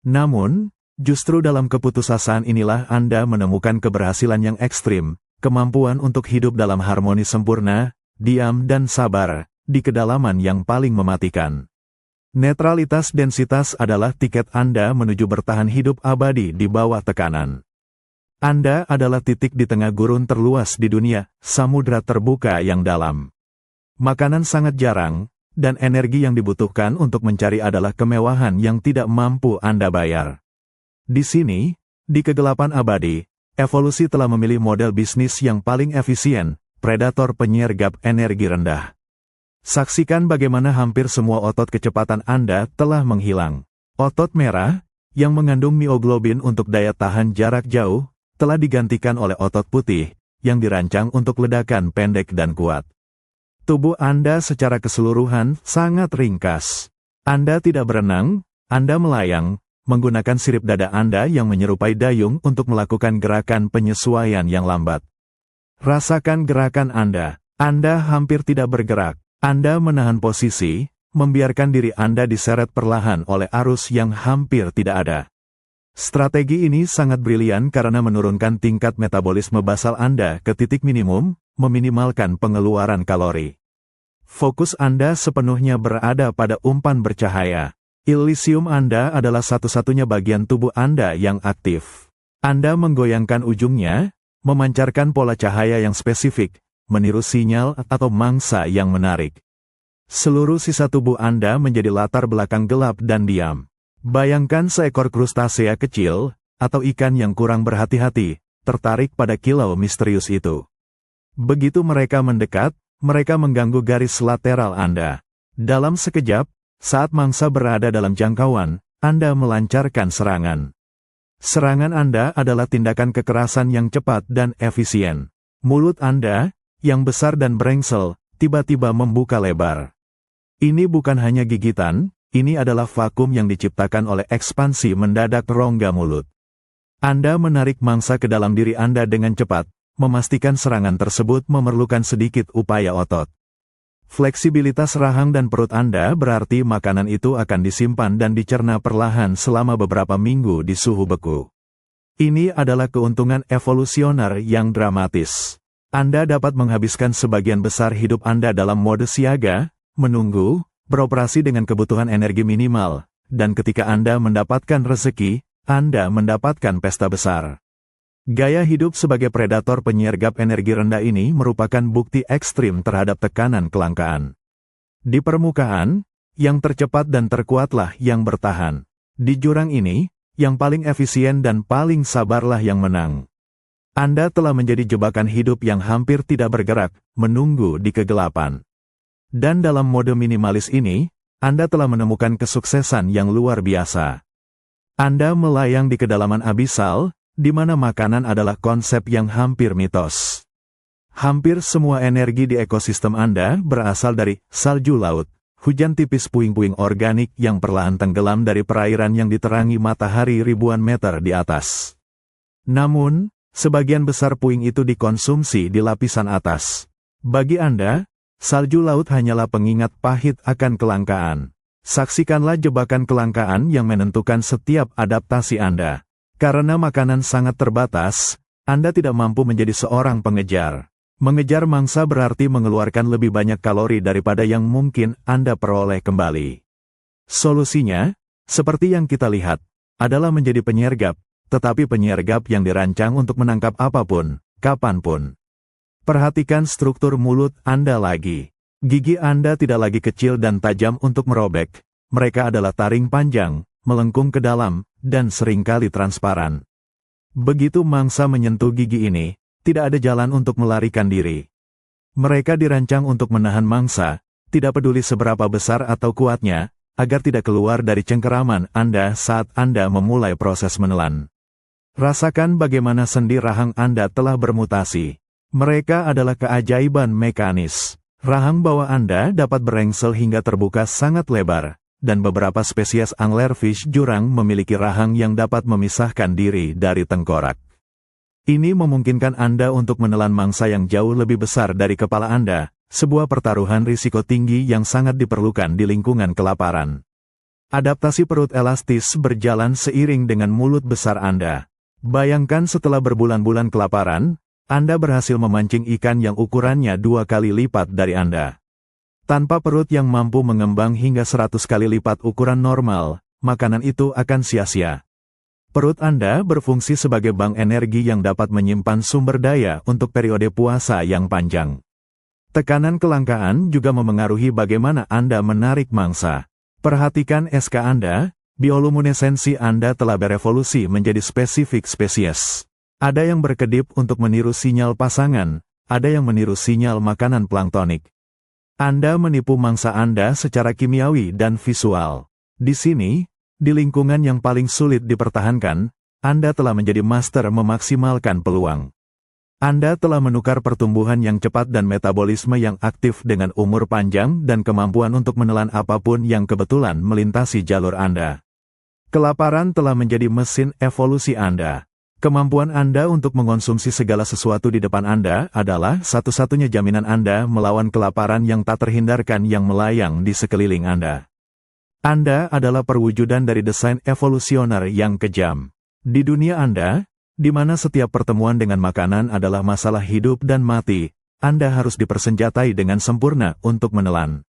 S1: Namun, justru dalam keputusasaan inilah Anda menemukan keberhasilan yang ekstrim, kemampuan untuk hidup dalam harmoni sempurna, diam dan sabar, di kedalaman yang paling mematikan. Netralitas densitas adalah tiket Anda menuju bertahan hidup abadi di bawah tekanan. Anda adalah titik di tengah gurun terluas di dunia, samudra terbuka yang dalam. Makanan sangat jarang, dan energi yang dibutuhkan untuk mencari adalah kemewahan yang tidak mampu Anda bayar. Di sini, di kegelapan abadi, evolusi telah memilih model bisnis yang paling efisien, predator penyergap energi rendah. Saksikan bagaimana hampir semua otot kecepatan Anda telah menghilang. Otot merah, yang mengandung mioglobin untuk daya tahan jarak jauh, telah digantikan oleh otot putih, yang dirancang untuk ledakan pendek dan kuat. Tubuh Anda secara keseluruhan sangat ringkas. Anda tidak berenang, Anda melayang, menggunakan sirip dada Anda yang menyerupai dayung untuk melakukan gerakan penyesuaian yang lambat. Rasakan gerakan Anda. Anda hampir tidak bergerak. Anda menahan posisi, membiarkan diri Anda diseret perlahan oleh arus yang hampir tidak ada. Strategi ini sangat brilian karena menurunkan tingkat metabolisme basal Anda ke titik minimum, meminimalkan pengeluaran kalori. Fokus Anda sepenuhnya berada pada umpan bercahaya. Elysium Anda adalah satu-satunya bagian tubuh Anda yang aktif. Anda menggoyangkan ujungnya, memancarkan pola cahaya yang spesifik, meniru sinyal atau mangsa yang menarik. Seluruh sisa tubuh Anda menjadi latar belakang gelap dan diam. Bayangkan seekor krustasea kecil, atau ikan yang kurang berhati-hati, tertarik pada kilau misterius itu. Begitu mereka mendekat, mereka mengganggu garis lateral Anda. Dalam sekejap, saat mangsa berada dalam jangkauan, Anda melancarkan serangan. Serangan Anda adalah tindakan kekerasan yang cepat dan efisien. Mulut Anda, yang besar dan brengsel, tiba-tiba membuka lebar. Ini bukan hanya gigitan, ini adalah vakum yang diciptakan oleh ekspansi mendadak rongga mulut. Anda menarik mangsa ke dalam diri Anda dengan cepat, memastikan serangan tersebut memerlukan sedikit upaya otot. Fleksibilitas rahang dan perut Anda berarti makanan itu akan disimpan dan dicerna perlahan selama beberapa minggu di suhu beku. Ini adalah keuntungan evolusioner yang dramatis. Anda dapat menghabiskan sebagian besar hidup Anda dalam mode siaga, menunggu, beroperasi dengan kebutuhan energi minimal, dan ketika Anda mendapatkan rezeki, Anda mendapatkan pesta besar. Gaya hidup sebagai predator penyergap energi rendah ini merupakan bukti ekstrim terhadap tekanan kelangkaan. Di permukaan, yang tercepat dan terkuatlah yang bertahan. Di jurang ini, yang paling efisien dan paling sabarlah yang menang. Anda telah menjadi jebakan hidup yang hampir tidak bergerak, menunggu di kegelapan. Dan dalam mode minimalis ini, Anda telah menemukan kesuksesan yang luar biasa. Anda melayang di kedalaman abisal, di mana makanan adalah konsep yang hampir mitos. Hampir semua energi di ekosistem Anda berasal dari salju laut, hujan tipis puing-puing organik yang perlahan tenggelam dari perairan yang diterangi matahari ribuan meter di atas. Namun, sebagian besar puing itu dikonsumsi di lapisan atas. Bagi Anda, salju laut hanyalah pengingat pahit akan kelangkaan. Saksikanlah jebakan kelangkaan yang menentukan setiap adaptasi Anda. Karena makanan sangat terbatas, Anda tidak mampu menjadi seorang pengejar. Mengejar mangsa berarti mengeluarkan lebih banyak kalori daripada yang mungkin Anda peroleh kembali. Solusinya, seperti yang kita lihat, adalah menjadi penyergap, tetapi penyergap yang dirancang untuk menangkap apapun, kapanpun. Perhatikan struktur mulut Anda lagi. Gigi Anda tidak lagi kecil dan tajam untuk merobek. Mereka adalah taring panjang, melengkung ke dalam, dan seringkali transparan. Begitu mangsa menyentuh gigi ini, tidak ada jalan untuk melarikan diri. Mereka dirancang untuk menahan mangsa, tidak peduli seberapa besar atau kuatnya, agar tidak keluar dari cengkeraman Anda saat Anda memulai proses menelan. Rasakan bagaimana sendi rahang Anda telah bermutasi. Mereka adalah keajaiban mekanis. Rahang bawah Anda dapat berengsel hingga terbuka sangat lebar, dan beberapa spesies anglerfish jurang memiliki rahang yang dapat memisahkan diri dari tengkorak. Ini memungkinkan Anda untuk menelan mangsa yang jauh lebih besar dari kepala Anda, sebuah pertaruhan risiko tinggi yang sangat diperlukan di lingkungan kelaparan. Adaptasi perut elastis berjalan seiring dengan mulut besar Anda. Bayangkan setelah berbulan-bulan kelaparan, Anda berhasil memancing ikan yang ukurannya 2 kali lipat dari Anda. Tanpa perut yang mampu mengembang hingga 100 kali lipat ukuran normal, makanan itu akan sia-sia. Perut Anda berfungsi sebagai bank energi yang dapat menyimpan sumber daya untuk periode puasa yang panjang. Tekanan kelangkaan juga memengaruhi bagaimana Anda menarik mangsa. Perhatikan SK Anda, bioluminesensi Anda telah berevolusi menjadi spesifik spesies. Ada yang berkedip untuk meniru sinyal pasangan, ada yang meniru sinyal makanan planktonik. Anda menipu mangsa Anda secara kimiawi dan visual. Di sini, di lingkungan yang paling sulit dipertahankan, Anda telah menjadi master memaksimalkan peluang. Anda telah menukar pertumbuhan yang cepat dan metabolisme yang aktif dengan umur panjang dan kemampuan untuk menelan apapun yang kebetulan melintasi jalur Anda. Kelaparan telah menjadi mesin evolusi Anda. Kemampuan Anda untuk mengonsumsi segala sesuatu di depan Anda adalah satu-satunya jaminan Anda melawan kelaparan yang tak terhindarkan yang melayang di sekeliling Anda. Anda adalah perwujudan dari desain evolusioner yang kejam. Di dunia Anda, di mana setiap pertemuan dengan makanan adalah masalah hidup dan mati, Anda harus dipersenjatai dengan sempurna untuk menelan.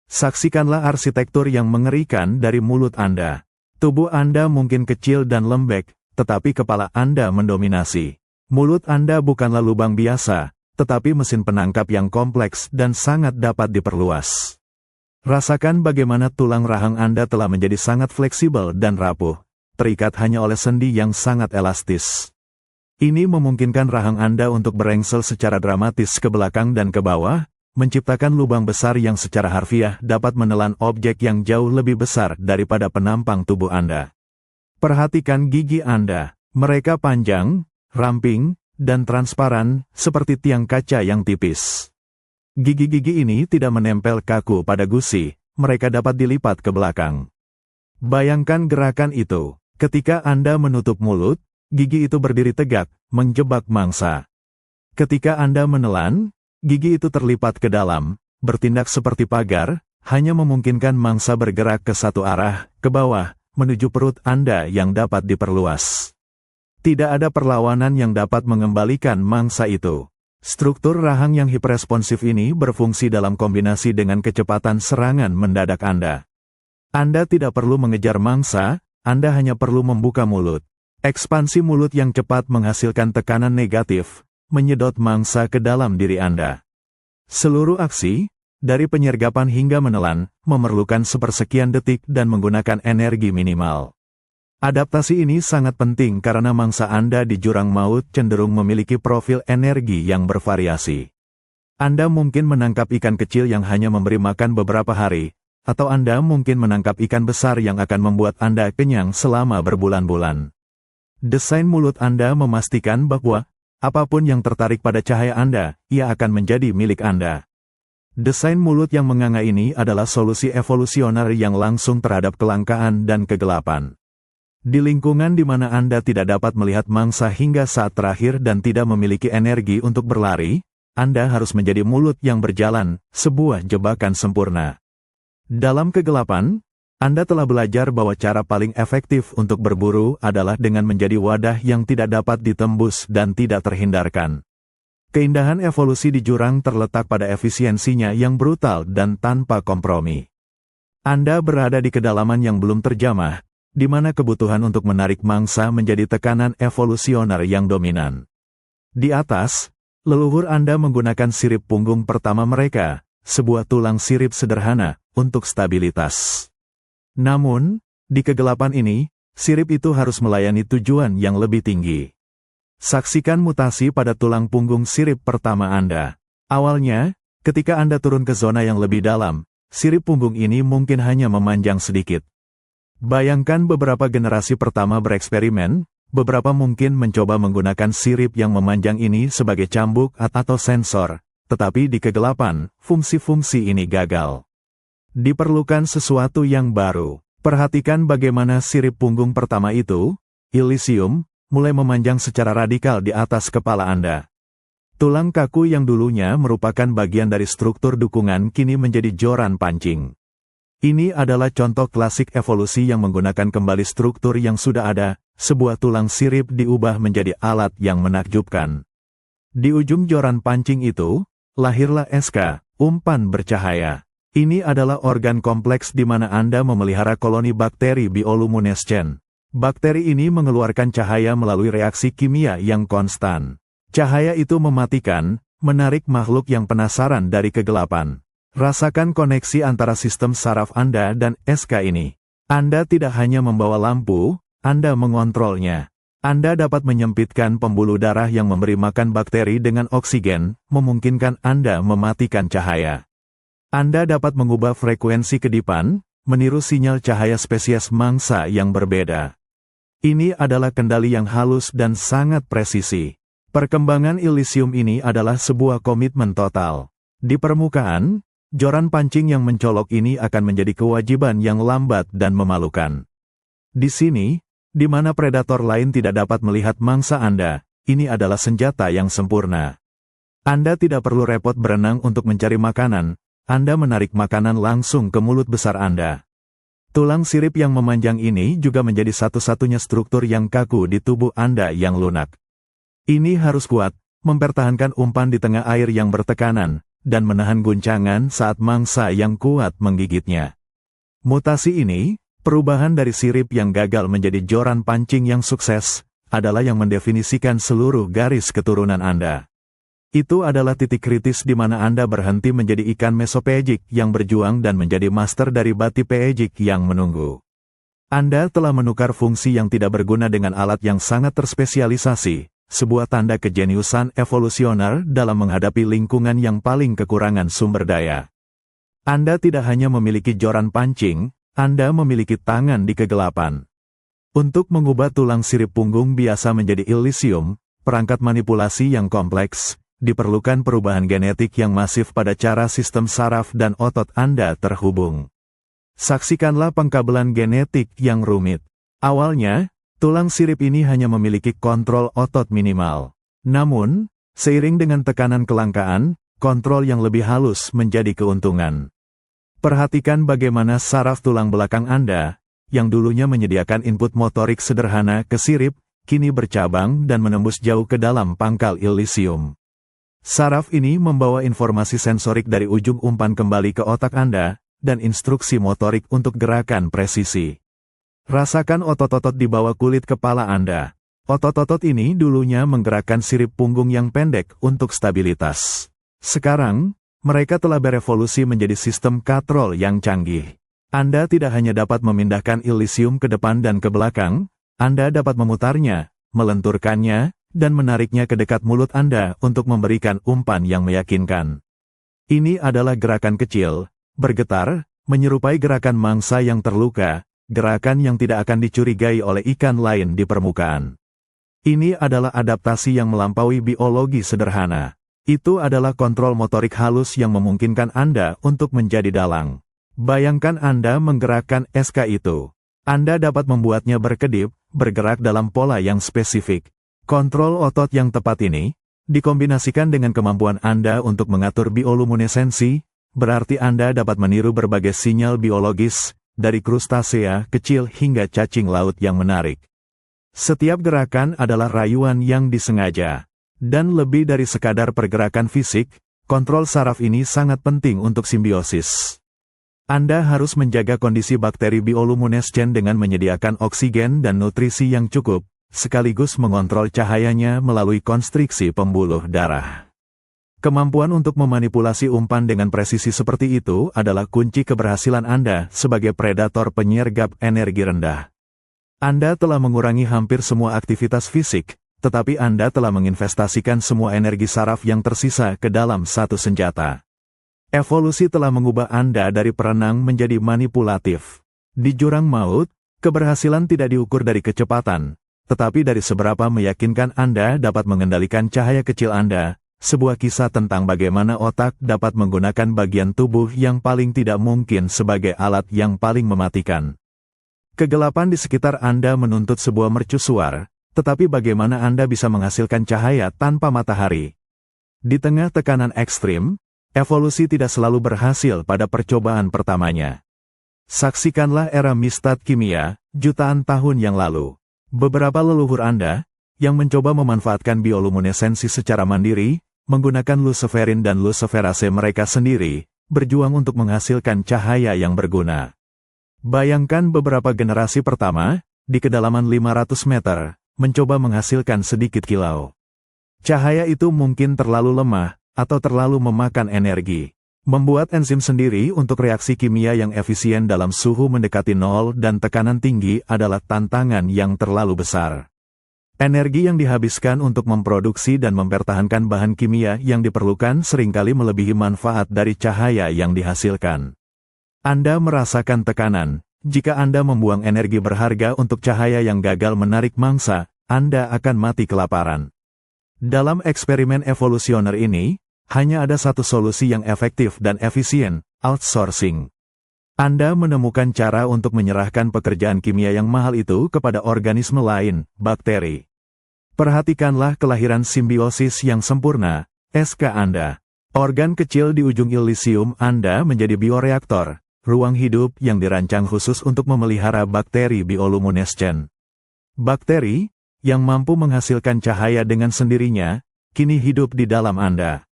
S1: Saksikanlah arsitektur yang mengerikan dari mulut Anda. Tubuh Anda mungkin kecil dan lembek, tetapi kepala Anda mendominasi. Mulut Anda bukanlah lubang biasa, tetapi mesin penangkap yang kompleks dan sangat dapat diperluas. Rasakan bagaimana tulang rahang Anda telah menjadi sangat fleksibel dan rapuh, terikat hanya oleh sendi yang sangat elastis. Ini memungkinkan rahang Anda untuk berengsel secara dramatis ke belakang dan ke bawah, menciptakan lubang besar yang secara harfiah dapat menelan objek yang jauh lebih besar daripada penampang tubuh Anda. Perhatikan gigi Anda. Mereka panjang, ramping, dan transparan, seperti tiang kaca yang tipis. Gigi-gigi ini tidak menempel kaku pada gusi, mereka dapat dilipat ke belakang. Bayangkan gerakan itu. Ketika Anda menutup mulut, gigi itu berdiri tegak, menjebak mangsa. Ketika Anda menelan, gigi itu terlipat ke dalam, bertindak seperti pagar, hanya memungkinkan mangsa bergerak ke satu arah, ke bawah, menuju perut Anda yang dapat diperluas. Tidak ada perlawanan yang dapat mengembalikan mangsa itu. Struktur rahang yang hiperresponsif ini berfungsi dalam kombinasi dengan kecepatan serangan mendadak Anda. Anda tidak perlu mengejar mangsa, Anda hanya perlu membuka mulut. Ekspansi mulut yang cepat menghasilkan tekanan negatif, menyedot mangsa ke dalam diri Anda. Seluruh aksi, dari penyergapan hingga menelan, memerlukan sepersekian detik dan menggunakan energi minimal. Adaptasi ini sangat penting karena mangsa Anda di jurang maut cenderung memiliki profil energi yang bervariasi. Anda mungkin menangkap ikan kecil yang hanya memberi makan beberapa hari, atau Anda mungkin menangkap ikan besar yang akan membuat Anda kenyang selama berbulan-bulan. Desain mulut Anda memastikan bahwa, apapun yang tertarik pada cahaya Anda, ia akan menjadi milik Anda. Desain mulut yang menganga ini adalah solusi evolusioner yang langsung terhadap kelangkaan dan kegelapan. Di lingkungan di mana Anda tidak dapat melihat mangsa hingga saat terakhir dan tidak memiliki energi untuk berlari, Anda harus menjadi mulut yang berjalan, sebuah jebakan sempurna. Dalam kegelapan, Anda telah belajar bahwa cara paling efektif untuk berburu adalah dengan menjadi wadah yang tidak dapat ditembus dan tidak terhindarkan. Keindahan evolusi di jurang terletak pada efisiensinya yang brutal dan tanpa kompromi. Anda berada di kedalaman yang belum terjamah, di mana kebutuhan untuk menarik mangsa menjadi tekanan evolusioner yang dominan. Di atas, leluhur Anda menggunakan sirip punggung pertama mereka, sebuah tulang sirip sederhana, untuk stabilitas. Namun, di kegelapan ini, sirip itu harus melayani tujuan yang lebih tinggi. Saksikan mutasi pada tulang punggung sirip pertama Anda. Awalnya, ketika Anda turun ke zona yang lebih dalam, sirip punggung ini mungkin hanya memanjang sedikit. Bayangkan beberapa generasi pertama bereksperimen, beberapa mungkin mencoba menggunakan sirip yang memanjang ini sebagai cambuk atau sensor, tetapi di kegelapan, fungsi-fungsi ini gagal. Diperlukan sesuatu yang baru. Perhatikan bagaimana sirip punggung pertama itu, Elysium, mulai memanjang secara radikal di atas kepala Anda. Tulang kaku yang dulunya merupakan bagian dari struktur dukungan kini menjadi joran pancing. Ini adalah contoh klasik evolusi yang menggunakan kembali struktur yang sudah ada, sebuah tulang sirip diubah menjadi alat yang menakjubkan. Di ujung joran pancing itu, lahirlah SK, umpan bercahaya. Ini adalah organ kompleks di mana Anda memelihara koloni bakteri bioluminescent. Bakteri ini mengeluarkan cahaya melalui reaksi kimia yang konstan. Cahaya itu mematikan, menarik makhluk yang penasaran dari kegelapan. Rasakan koneksi antara sistem saraf Anda dan SK ini. Anda tidak hanya membawa lampu, Anda mengontrolnya. Anda dapat menyempitkan pembuluh darah yang memberi makan bakteri dengan oksigen, memungkinkan Anda mematikan cahaya. Anda dapat mengubah frekuensi kedipan, meniru sinyal cahaya spesies mangsa yang berbeda. Ini adalah kendali yang halus dan sangat presisi. Perkembangan Elysium ini adalah sebuah komitmen total. Di permukaan, joran pancing yang mencolok ini akan menjadi kewajiban yang lambat dan memalukan. Di sini, di mana predator lain tidak dapat melihat mangsa Anda, ini adalah senjata yang sempurna. Anda tidak perlu repot berenang untuk mencari makanan, Anda menarik makanan langsung ke mulut besar Anda. Tulang sirip yang memanjang ini juga menjadi satu-satunya struktur yang kaku di tubuh Anda yang lunak. Ini harus kuat, mempertahankan umpan di tengah air yang bertekanan, dan menahan guncangan saat mangsa yang kuat menggigitnya. Mutasi ini, perubahan dari sirip yang gagal menjadi joran pancing yang sukses, adalah yang mendefinisikan seluruh garis keturunan Anda. Itu adalah titik kritis di mana Anda berhenti menjadi ikan mesopelagik yang berjuang dan menjadi master dari batipelagik yang menunggu. Anda telah menukar fungsi yang tidak berguna dengan alat yang sangat terspesialisasi, sebuah tanda kejeniusan evolusioner dalam menghadapi lingkungan yang paling kekurangan sumber daya. Anda tidak hanya memiliki joran pancing, Anda memiliki tangan di kegelapan. Untuk mengubah tulang sirip punggung biasa menjadi Elysium, perangkat manipulasi yang kompleks, diperlukan perubahan genetik yang masif pada cara sistem saraf dan otot Anda terhubung. Saksikanlah pengkabelan genetik yang rumit. Awalnya, tulang sirip ini hanya memiliki kontrol otot minimal. Namun, seiring dengan tekanan kelangkaan, kontrol yang lebih halus menjadi keuntungan. Perhatikan bagaimana saraf tulang belakang Anda, yang dulunya menyediakan input motorik sederhana ke sirip, kini bercabang dan menembus jauh ke dalam pangkal Elysium. Saraf ini membawa informasi sensorik dari ujung umpan kembali ke otak Anda, dan instruksi motorik untuk gerakan presisi. Rasakan otot-otot di bawah kulit kepala Anda. Otot-otot ini dulunya menggerakkan sirip punggung yang pendek untuk stabilitas. Sekarang, mereka telah berevolusi menjadi sistem katrol yang canggih. Anda tidak hanya dapat memindahkan Elysium ke depan dan ke belakang, Anda dapat memutarnya, melenturkannya, dan menariknya ke dekat mulut Anda untuk memberikan umpan yang meyakinkan. Ini adalah gerakan kecil, bergetar, menyerupai gerakan mangsa yang terluka, gerakan yang tidak akan dicurigai oleh ikan lain di permukaan. Ini adalah adaptasi yang melampaui biologi sederhana. Itu adalah kontrol motorik halus yang memungkinkan Anda untuk menjadi dalang. Bayangkan Anda menggerakkan SK itu. Anda dapat membuatnya berkedip, bergerak dalam pola yang spesifik. Kontrol otot yang tepat ini, dikombinasikan dengan kemampuan Anda untuk mengatur bioluminesensi, berarti Anda dapat meniru berbagai sinyal biologis, dari krustasea kecil hingga cacing laut yang menarik. Setiap gerakan adalah rayuan yang disengaja. Dan lebih dari sekadar pergerakan fisik, kontrol saraf ini sangat penting untuk simbiosis. Anda harus menjaga kondisi bakteri bioluminescen dengan menyediakan oksigen dan nutrisi yang cukup, sekaligus mengontrol cahayanya melalui konstriksi pembuluh darah. Kemampuan untuk memanipulasi umpan dengan presisi seperti itu adalah kunci keberhasilan Anda sebagai predator penyergap energi rendah. Anda telah mengurangi hampir semua aktivitas fisik, tetapi Anda telah menginvestasikan semua energi saraf yang tersisa ke dalam satu senjata. Evolusi telah mengubah Anda dari perenang menjadi manipulatif. Di jurang maut, keberhasilan tidak diukur dari kecepatan, tetapi dari seberapa meyakinkan Anda dapat mengendalikan cahaya kecil Anda, sebuah kisah tentang bagaimana otak dapat menggunakan bagian tubuh yang paling tidak mungkin sebagai alat yang paling mematikan. Kegelapan di sekitar Anda menuntut sebuah mercusuar, tetapi bagaimana Anda bisa menghasilkan cahaya tanpa matahari? Di tengah tekanan ekstrim, evolusi tidak selalu berhasil pada percobaan pertamanya. Saksikanlah era mistat kimia, jutaan tahun yang lalu. Beberapa leluhur Anda, yang mencoba memanfaatkan bioluminesensi secara mandiri, menggunakan luciferin dan luciferase mereka sendiri, berjuang untuk menghasilkan cahaya yang berguna. Bayangkan beberapa generasi pertama, di kedalaman 500 meter, mencoba menghasilkan sedikit kilau. Cahaya itu mungkin terlalu lemah, atau terlalu memakan energi. Membuat enzim sendiri untuk reaksi kimia yang efisien dalam suhu mendekati nol dan tekanan tinggi adalah tantangan yang terlalu besar. Energi yang dihabiskan untuk memproduksi dan mempertahankan bahan kimia yang diperlukan seringkali melebihi manfaat dari cahaya yang dihasilkan. Anda merasakan tekanan. Jika Anda membuang energi berharga untuk cahaya yang gagal menarik mangsa, Anda akan mati kelaparan. Dalam eksperimen evolusioner ini, hanya ada satu solusi yang efektif dan efisien, outsourcing. Anda menemukan cara untuk menyerahkan pekerjaan kimia yang mahal itu kepada organisme lain, bakteri. Perhatikanlah kelahiran simbiosis yang sempurna, SK Anda. Organ kecil di ujung Elysium Anda menjadi bioreaktor, ruang hidup yang dirancang khusus untuk memelihara bakteri bioluminescen. Bakteri, yang mampu menghasilkan cahaya dengan sendirinya, kini hidup di dalam Anda.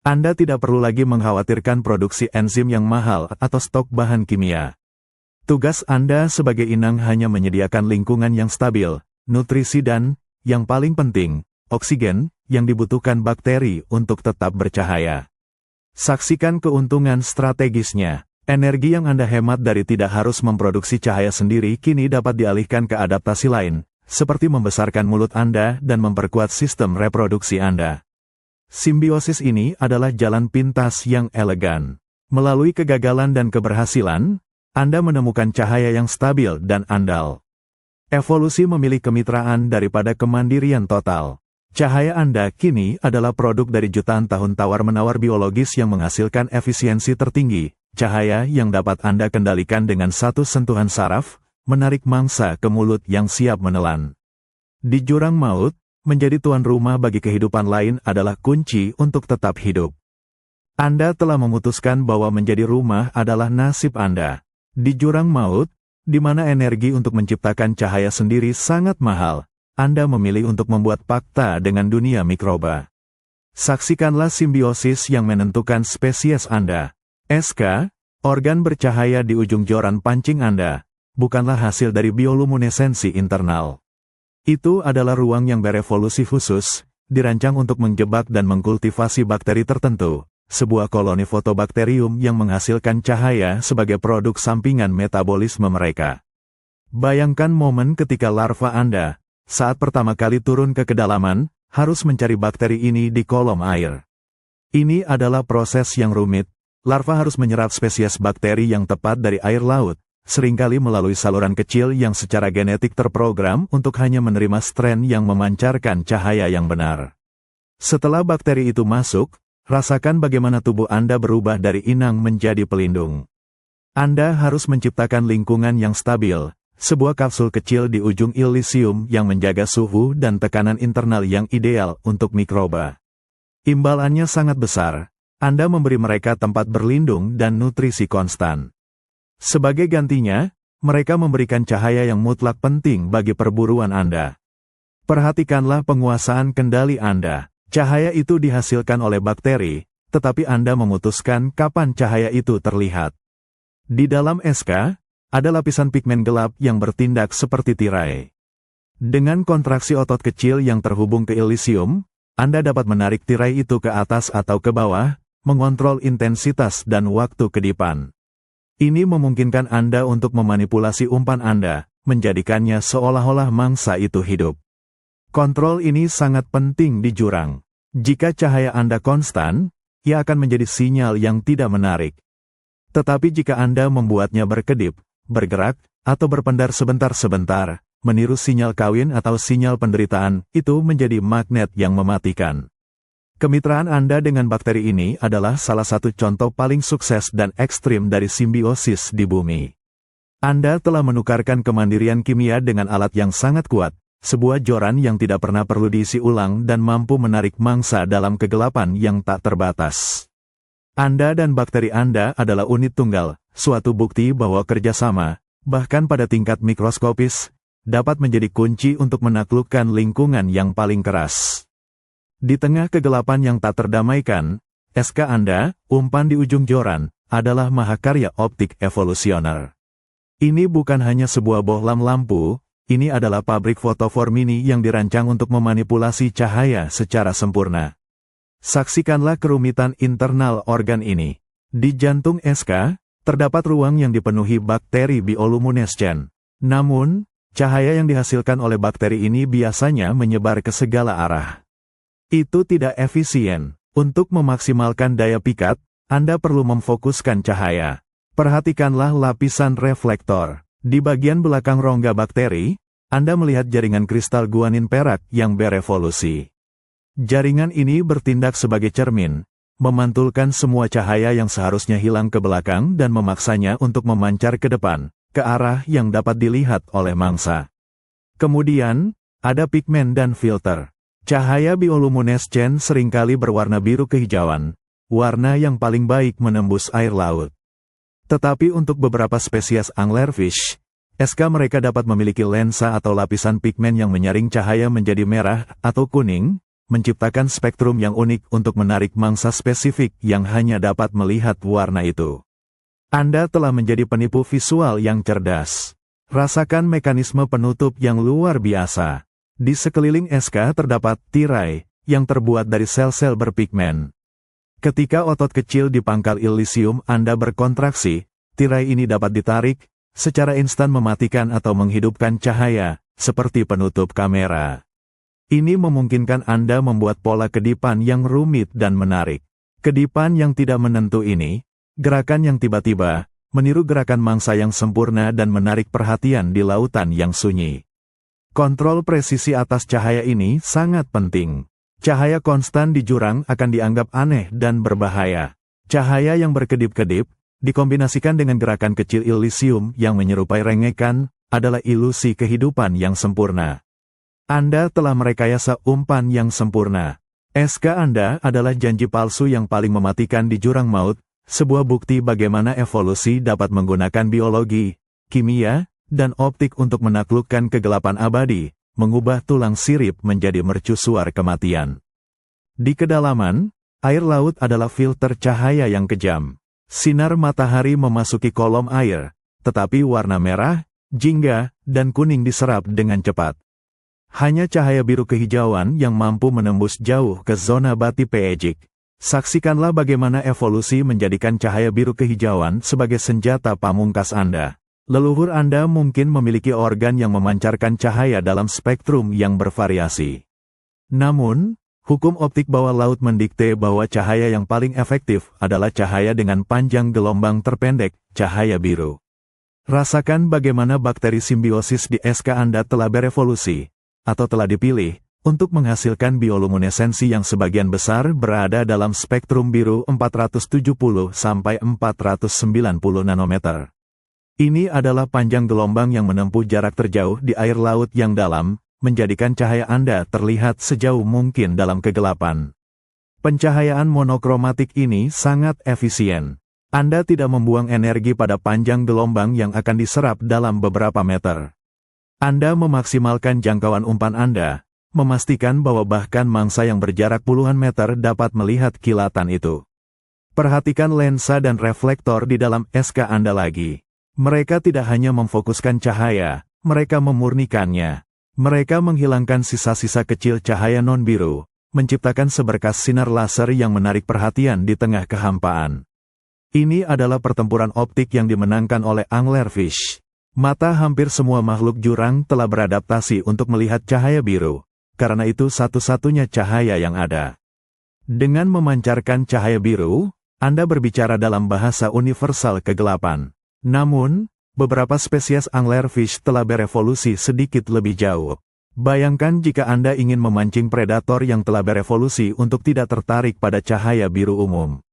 S1: Anda tidak perlu lagi mengkhawatirkan produksi enzim yang mahal atau stok bahan kimia. Tugas Anda sebagai inang hanya menyediakan lingkungan yang stabil, nutrisi dan, yang paling penting, oksigen, yang dibutuhkan bakteri untuk tetap bercahaya. Saksikan keuntungan strategisnya. Energi yang Anda hemat dari tidak harus memproduksi cahaya sendiri kini dapat dialihkan ke adaptasi lain, seperti membesarkan mulut Anda dan memperkuat sistem reproduksi Anda. Simbiosis ini adalah jalan pintas yang elegan. Melalui kegagalan dan keberhasilan, Anda menemukan cahaya yang stabil dan andal. Evolusi memilih kemitraan daripada kemandirian total. Cahaya Anda kini adalah produk dari jutaan tahun tawar-menawar biologis yang menghasilkan efisiensi tertinggi. Cahaya yang dapat Anda kendalikan dengan satu sentuhan saraf, menarik mangsa ke mulut yang siap menelan. Di jurang maut, menjadi tuan rumah bagi kehidupan lain adalah kunci untuk tetap hidup. Anda telah memutuskan bahwa menjadi rumah adalah nasib Anda. Di jurang maut, di mana energi untuk menciptakan cahaya sendiri sangat mahal, Anda memilih untuk membuat pakta dengan dunia mikroba. Saksikanlah simbiosis yang menentukan spesies Anda. SK, organ bercahaya di ujung joran pancing Anda, bukanlah hasil dari bioluminesensi internal. Itu adalah ruang yang berevolusi khusus, dirancang untuk menjebak dan mengkultivasi bakteri tertentu, sebuah koloni fotobakterium yang menghasilkan cahaya sebagai produk sampingan metabolisme mereka. Bayangkan momen ketika larva Anda, saat pertama kali turun ke kedalaman, harus mencari bakteri ini di kolom air. Ini adalah proses yang rumit. Larva harus menyerap spesies bakteri yang tepat dari air laut, seringkali melalui saluran kecil yang secara genetik terprogram untuk hanya menerima strain yang memancarkan cahaya yang benar. Setelah bakteri itu masuk, rasakan bagaimana tubuh Anda berubah dari inang menjadi pelindung. Anda harus menciptakan lingkungan yang stabil, sebuah kapsul kecil di ujung Elysium yang menjaga suhu dan tekanan internal yang ideal untuk mikroba. Imbalannya sangat besar. Anda memberi mereka tempat berlindung dan nutrisi konstan. Sebagai gantinya, mereka memberikan cahaya yang mutlak penting bagi perburuan Anda. Perhatikanlah penguasaan kendali Anda. Cahaya itu dihasilkan oleh bakteri, tetapi Anda memutuskan kapan cahaya itu terlihat. Di dalam SK, ada lapisan pigmen gelap yang bertindak seperti tirai. Dengan kontraksi otot kecil yang terhubung ke Elysium, Anda dapat menarik tirai itu ke atas atau ke bawah, mengontrol intensitas dan waktu kedipan. Ini memungkinkan Anda untuk memanipulasi umpan Anda, menjadikannya seolah-olah mangsa itu hidup. Kontrol ini sangat penting di jurang. Jika cahaya Anda konstan, ia akan menjadi sinyal yang tidak menarik. Tetapi jika Anda membuatnya berkedip, bergerak, atau berpendar sebentar-sebentar, meniru sinyal kawin atau sinyal penderitaan, itu menjadi magnet yang mematikan. Kemitraan Anda dengan bakteri ini adalah salah satu contoh paling sukses dan ekstrim dari simbiosis di bumi. Anda telah menukarkan kemandirian kimia dengan alat yang sangat kuat, sebuah joran yang tidak pernah perlu diisi ulang dan mampu menarik mangsa dalam kegelapan yang tak terbatas. Anda dan bakteri Anda adalah unit tunggal, suatu bukti bahwa kerjasama, bahkan pada tingkat mikroskopis, dapat menjadi kunci untuk menaklukkan lingkungan yang paling keras. Di tengah kegelapan yang tak terdamaikan, SK Anda, umpan di ujung joran, adalah mahakarya optik evolusioner. Ini bukan hanya sebuah bohlam lampu, ini adalah pabrik fotofor mini yang dirancang untuk memanipulasi cahaya secara sempurna. Saksikanlah kerumitan internal organ ini. Di jantung SK, terdapat ruang yang dipenuhi bakteri bioluminescen. Namun, cahaya yang dihasilkan oleh bakteri ini biasanya menyebar ke segala arah. Itu tidak efisien. Untuk memaksimalkan daya pikat, Anda perlu memfokuskan cahaya. Perhatikanlah lapisan reflektor. Di bagian belakang rongga bakteri, Anda melihat jaringan kristal guanin perak yang berevolusi. Jaringan ini bertindak sebagai cermin, memantulkan semua cahaya yang seharusnya hilang ke belakang dan memaksanya untuk memancar ke depan, ke arah yang dapat dilihat oleh mangsa. Kemudian, ada pigmen dan filter. Cahaya bioluminescen seringkali berwarna biru kehijauan, warna yang paling baik menembus air laut. Tetapi untuk beberapa spesies anglerfish, SK mereka dapat memiliki lensa atau lapisan pigmen yang menyaring cahaya menjadi merah atau kuning, menciptakan spektrum yang unik untuk menarik mangsa spesifik yang hanya dapat melihat warna itu. Anda telah menjadi penipu visual yang cerdas. Rasakan mekanisme penutup yang luar biasa. Di sekeliling SK terdapat tirai, yang terbuat dari sel-sel berpigmen. Ketika otot kecil di pangkal Elysium Anda berkontraksi, tirai ini dapat ditarik, secara instan mematikan atau menghidupkan cahaya, seperti penutup kamera. Ini memungkinkan Anda membuat pola kedipan yang rumit dan menarik. Kedipan yang tidak menentu ini, gerakan yang tiba-tiba, meniru gerakan mangsa yang sempurna dan menarik perhatian di lautan yang sunyi. Kontrol presisi atas cahaya ini sangat penting. Cahaya konstan di jurang akan dianggap aneh dan berbahaya. Cahaya yang berkedip-kedip, dikombinasikan dengan gerakan kecil ilisium yang menyerupai rengekan, adalah ilusi kehidupan yang sempurna. Anda telah merekayasa umpan yang sempurna. SK Anda adalah janji palsu yang paling mematikan di jurang maut, sebuah bukti bagaimana evolusi dapat menggunakan biologi, kimia, dan optik untuk menaklukkan kegelapan abadi, mengubah tulang sirip menjadi mercusuar kematian. Di kedalaman, air laut adalah filter cahaya yang kejam. Sinar matahari memasuki kolom air, tetapi warna merah, jingga, dan kuning diserap dengan cepat. Hanya cahaya biru kehijauan yang mampu menembus jauh ke zona batipejik. Saksikanlah bagaimana evolusi menjadikan cahaya biru kehijauan sebagai senjata pamungkas Anda. Leluhur Anda mungkin memiliki organ yang memancarkan cahaya dalam spektrum yang bervariasi. Namun, hukum optik bawah laut mendikte bahwa cahaya yang paling efektif adalah cahaya dengan panjang gelombang terpendek, cahaya biru. Rasakan bagaimana bakteri simbiosis di SK Anda telah berevolusi, atau telah dipilih, untuk menghasilkan bioluminesensi yang sebagian besar berada dalam spektrum biru 470 sampai 490 nanometer. Ini adalah panjang gelombang yang menempuh jarak terjauh di air laut yang dalam, menjadikan cahaya Anda terlihat sejauh mungkin dalam kegelapan. Pencahayaan monokromatik ini sangat efisien. Anda tidak membuang energi pada panjang gelombang yang akan diserap dalam beberapa meter. Anda memaksimalkan jangkauan umpan Anda, memastikan bahwa bahkan mangsa yang berjarak puluhan meter dapat melihat kilatan itu. Perhatikan lensa dan reflektor di dalam SK Anda lagi. Mereka tidak hanya memfokuskan cahaya, mereka memurnikannya. Mereka menghilangkan sisa-sisa kecil cahaya non-biru, menciptakan seberkas sinar laser yang menarik perhatian di tengah kehampaan. Ini adalah pertempuran optik yang dimenangkan oleh anglerfish. Mata hampir semua makhluk jurang telah beradaptasi untuk melihat cahaya biru, karena itu satu-satunya cahaya yang ada. Dengan memancarkan cahaya biru, Anda berbicara dalam bahasa universal kegelapan. Namun, beberapa spesies anglerfish telah berevolusi sedikit lebih jauh. Bayangkan jika Anda ingin memancing predator yang telah berevolusi untuk tidak tertarik pada cahaya biru umum.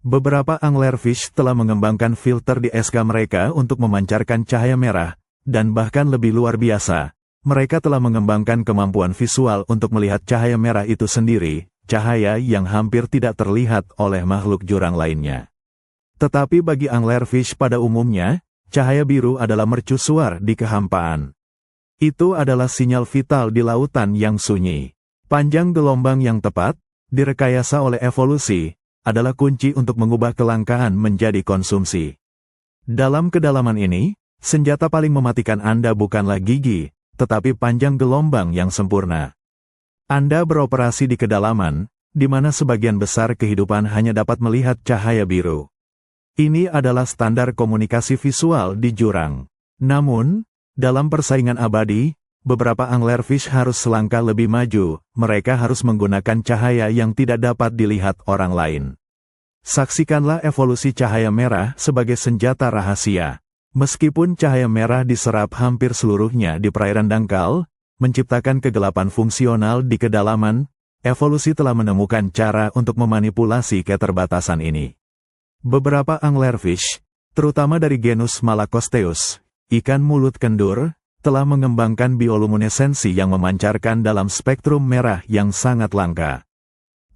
S1: Beberapa anglerfish telah mengembangkan filter di SK mereka untuk memancarkan cahaya merah, dan bahkan lebih luar biasa, mereka telah mengembangkan kemampuan visual untuk melihat cahaya merah itu sendiri, cahaya yang hampir tidak terlihat oleh makhluk jurang lainnya. Tetapi bagi anglerfish pada umumnya, cahaya biru adalah mercusuar di kehampaan. Itu adalah sinyal vital di lautan yang sunyi. Panjang gelombang yang tepat, direkayasa oleh evolusi, adalah kunci untuk mengubah kelangkaan menjadi konsumsi. Dalam kedalaman ini, senjata paling mematikan Anda bukanlah gigi, tetapi panjang gelombang yang sempurna. Anda beroperasi di kedalaman, di mana sebagian besar kehidupan hanya dapat melihat cahaya biru. Ini adalah standar komunikasi visual di jurang. Namun, dalam persaingan abadi, beberapa anglerfish harus selangkah lebih maju, mereka harus menggunakan cahaya yang tidak dapat dilihat orang lain. Saksikanlah evolusi cahaya merah sebagai senjata rahasia. Meskipun cahaya merah diserap hampir seluruhnya di perairan dangkal, menciptakan kegelapan fungsional di kedalaman, evolusi telah menemukan cara untuk memanipulasi keterbatasan ini. Beberapa anglerfish, terutama dari genus Malacosteus, ikan mulut kendur, telah mengembangkan bioluminesensi yang memancarkan dalam spektrum merah yang sangat langka.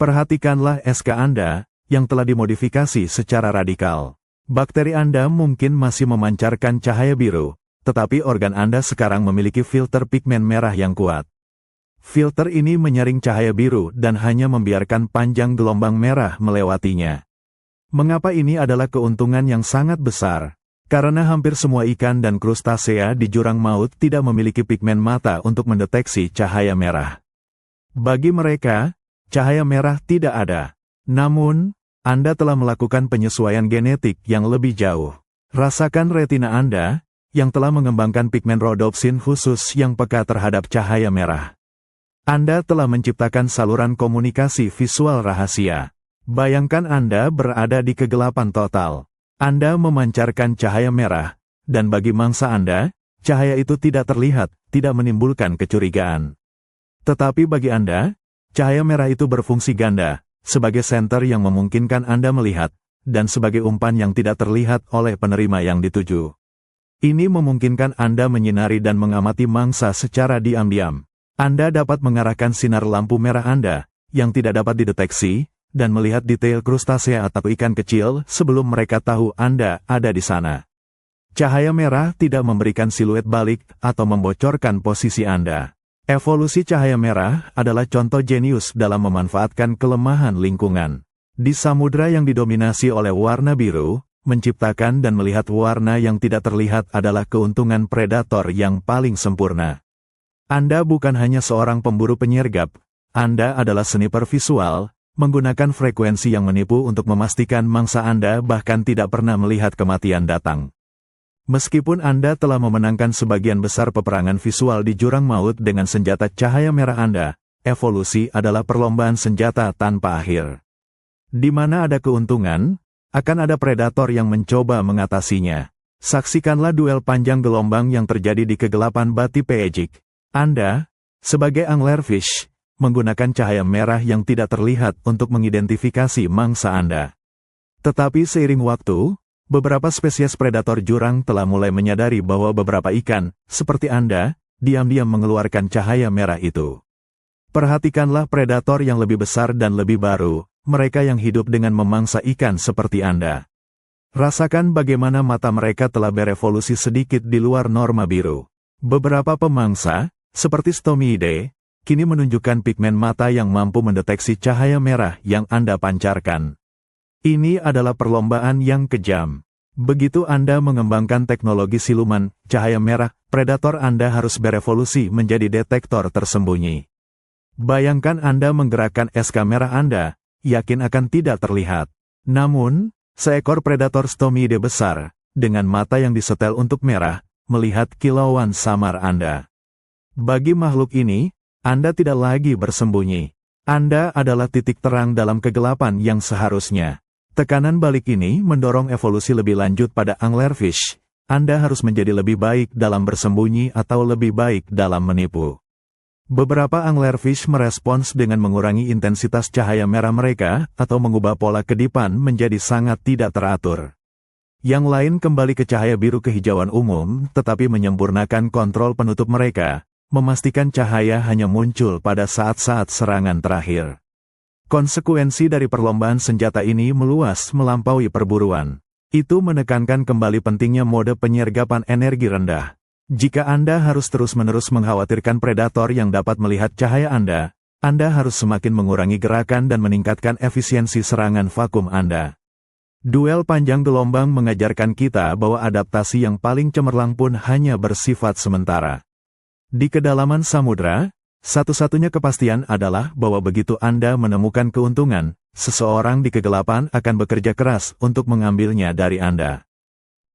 S1: Perhatikanlah SK Anda, yang telah dimodifikasi secara radikal. Bakteri Anda mungkin masih memancarkan cahaya biru, tetapi organ Anda sekarang memiliki filter pigmen merah yang kuat. Filter ini menyaring cahaya biru dan hanya membiarkan panjang gelombang merah melewatinya. Mengapa ini adalah keuntungan yang sangat besar? Karena hampir semua ikan dan krustasea di jurang maut tidak memiliki pigmen mata untuk mendeteksi cahaya merah. Bagi mereka, cahaya merah tidak ada. Namun, Anda telah melakukan penyesuaian genetik yang lebih jauh. Rasakan retina Anda, yang telah mengembangkan pigmen rhodopsin khusus yang peka terhadap cahaya merah. Anda telah menciptakan saluran komunikasi visual rahasia. Bayangkan Anda berada di kegelapan total. Anda memancarkan cahaya merah, dan bagi mangsa Anda, cahaya itu tidak terlihat, tidak menimbulkan kecurigaan. Tetapi bagi Anda, cahaya merah itu berfungsi ganda, sebagai senter yang memungkinkan Anda melihat, dan sebagai umpan yang tidak terlihat oleh penerima yang dituju. Ini memungkinkan Anda menyinari dan mengamati mangsa secara diam-diam. Anda dapat mengarahkan sinar lampu merah Anda, yang tidak dapat dideteksi, dan melihat detail krustasea atau ikan kecil sebelum mereka tahu Anda ada di sana. Cahaya merah tidak memberikan siluet balik atau membocorkan posisi Anda. Evolusi cahaya merah adalah contoh jenius dalam memanfaatkan kelemahan lingkungan. Di samudra yang didominasi oleh warna biru, menciptakan dan melihat warna yang tidak terlihat adalah keuntungan predator yang paling sempurna. Anda bukan hanya seorang pemburu penyergap, Anda adalah sniper visual, menggunakan frekuensi yang menipu untuk memastikan mangsa Anda bahkan tidak pernah melihat kematian datang. Meskipun Anda telah memenangkan sebagian besar peperangan visual di jurang maut dengan senjata cahaya merah Anda, evolusi adalah perlombaan senjata tanpa akhir. Di mana ada keuntungan, akan ada predator yang mencoba mengatasinya. Saksikanlah duel panjang gelombang yang terjadi di kegelapan Bati Peejik. Anda, sebagai anglerfish, menggunakan cahaya merah yang tidak terlihat untuk mengidentifikasi mangsa Anda. Tetapi seiring waktu, beberapa spesies predator jurang telah mulai menyadari bahwa beberapa ikan, seperti Anda, diam-diam mengeluarkan cahaya merah itu. Perhatikanlah predator yang lebih besar dan lebih baru, mereka yang hidup dengan memangsa ikan seperti Anda. Rasakan bagaimana mata mereka telah berevolusi sedikit di luar norma biru. Beberapa pemangsa, seperti Stomiidae, kini menunjukkan pigmen mata yang mampu mendeteksi cahaya merah yang Anda pancarkan. Ini adalah perlombaan yang kejam. Begitu Anda mengembangkan teknologi siluman, cahaya merah, predator Anda harus berevolusi menjadi detektor tersembunyi. Bayangkan Anda menggerakkan SK merah Anda, yakin akan tidak terlihat. Namun, seekor predator Stomiidae besar, dengan mata yang disetel untuk merah, melihat kilauan samar Anda. Bagi makhluk ini, Anda tidak lagi bersembunyi. Anda adalah titik terang dalam kegelapan yang seharusnya. Tekanan balik ini mendorong evolusi lebih lanjut pada anglerfish. Anda harus menjadi lebih baik dalam bersembunyi atau lebih baik dalam menipu. Beberapa anglerfish merespons dengan mengurangi intensitas cahaya merah mereka atau mengubah pola kedipan menjadi sangat tidak teratur. Yang lain kembali ke cahaya biru kehijauan umum tetapi menyempurnakan kontrol penutup mereka, memastikan cahaya hanya muncul pada saat-saat serangan terakhir. Konsekuensi dari perlombaan senjata ini meluas melampaui perburuan. Itu menekankan kembali pentingnya mode penyergapan energi rendah. Jika Anda harus terus-menerus mengkhawatirkan predator yang dapat melihat cahaya Anda harus semakin mengurangi gerakan dan meningkatkan efisiensi serangan vakum Anda. Duel panjang gelombang mengajarkan kita bahwa adaptasi yang paling cemerlang pun hanya bersifat sementara. Di kedalaman samudra, satu-satunya kepastian adalah bahwa begitu Anda menemukan keuntungan, seseorang di kegelapan akan bekerja keras untuk mengambilnya dari Anda.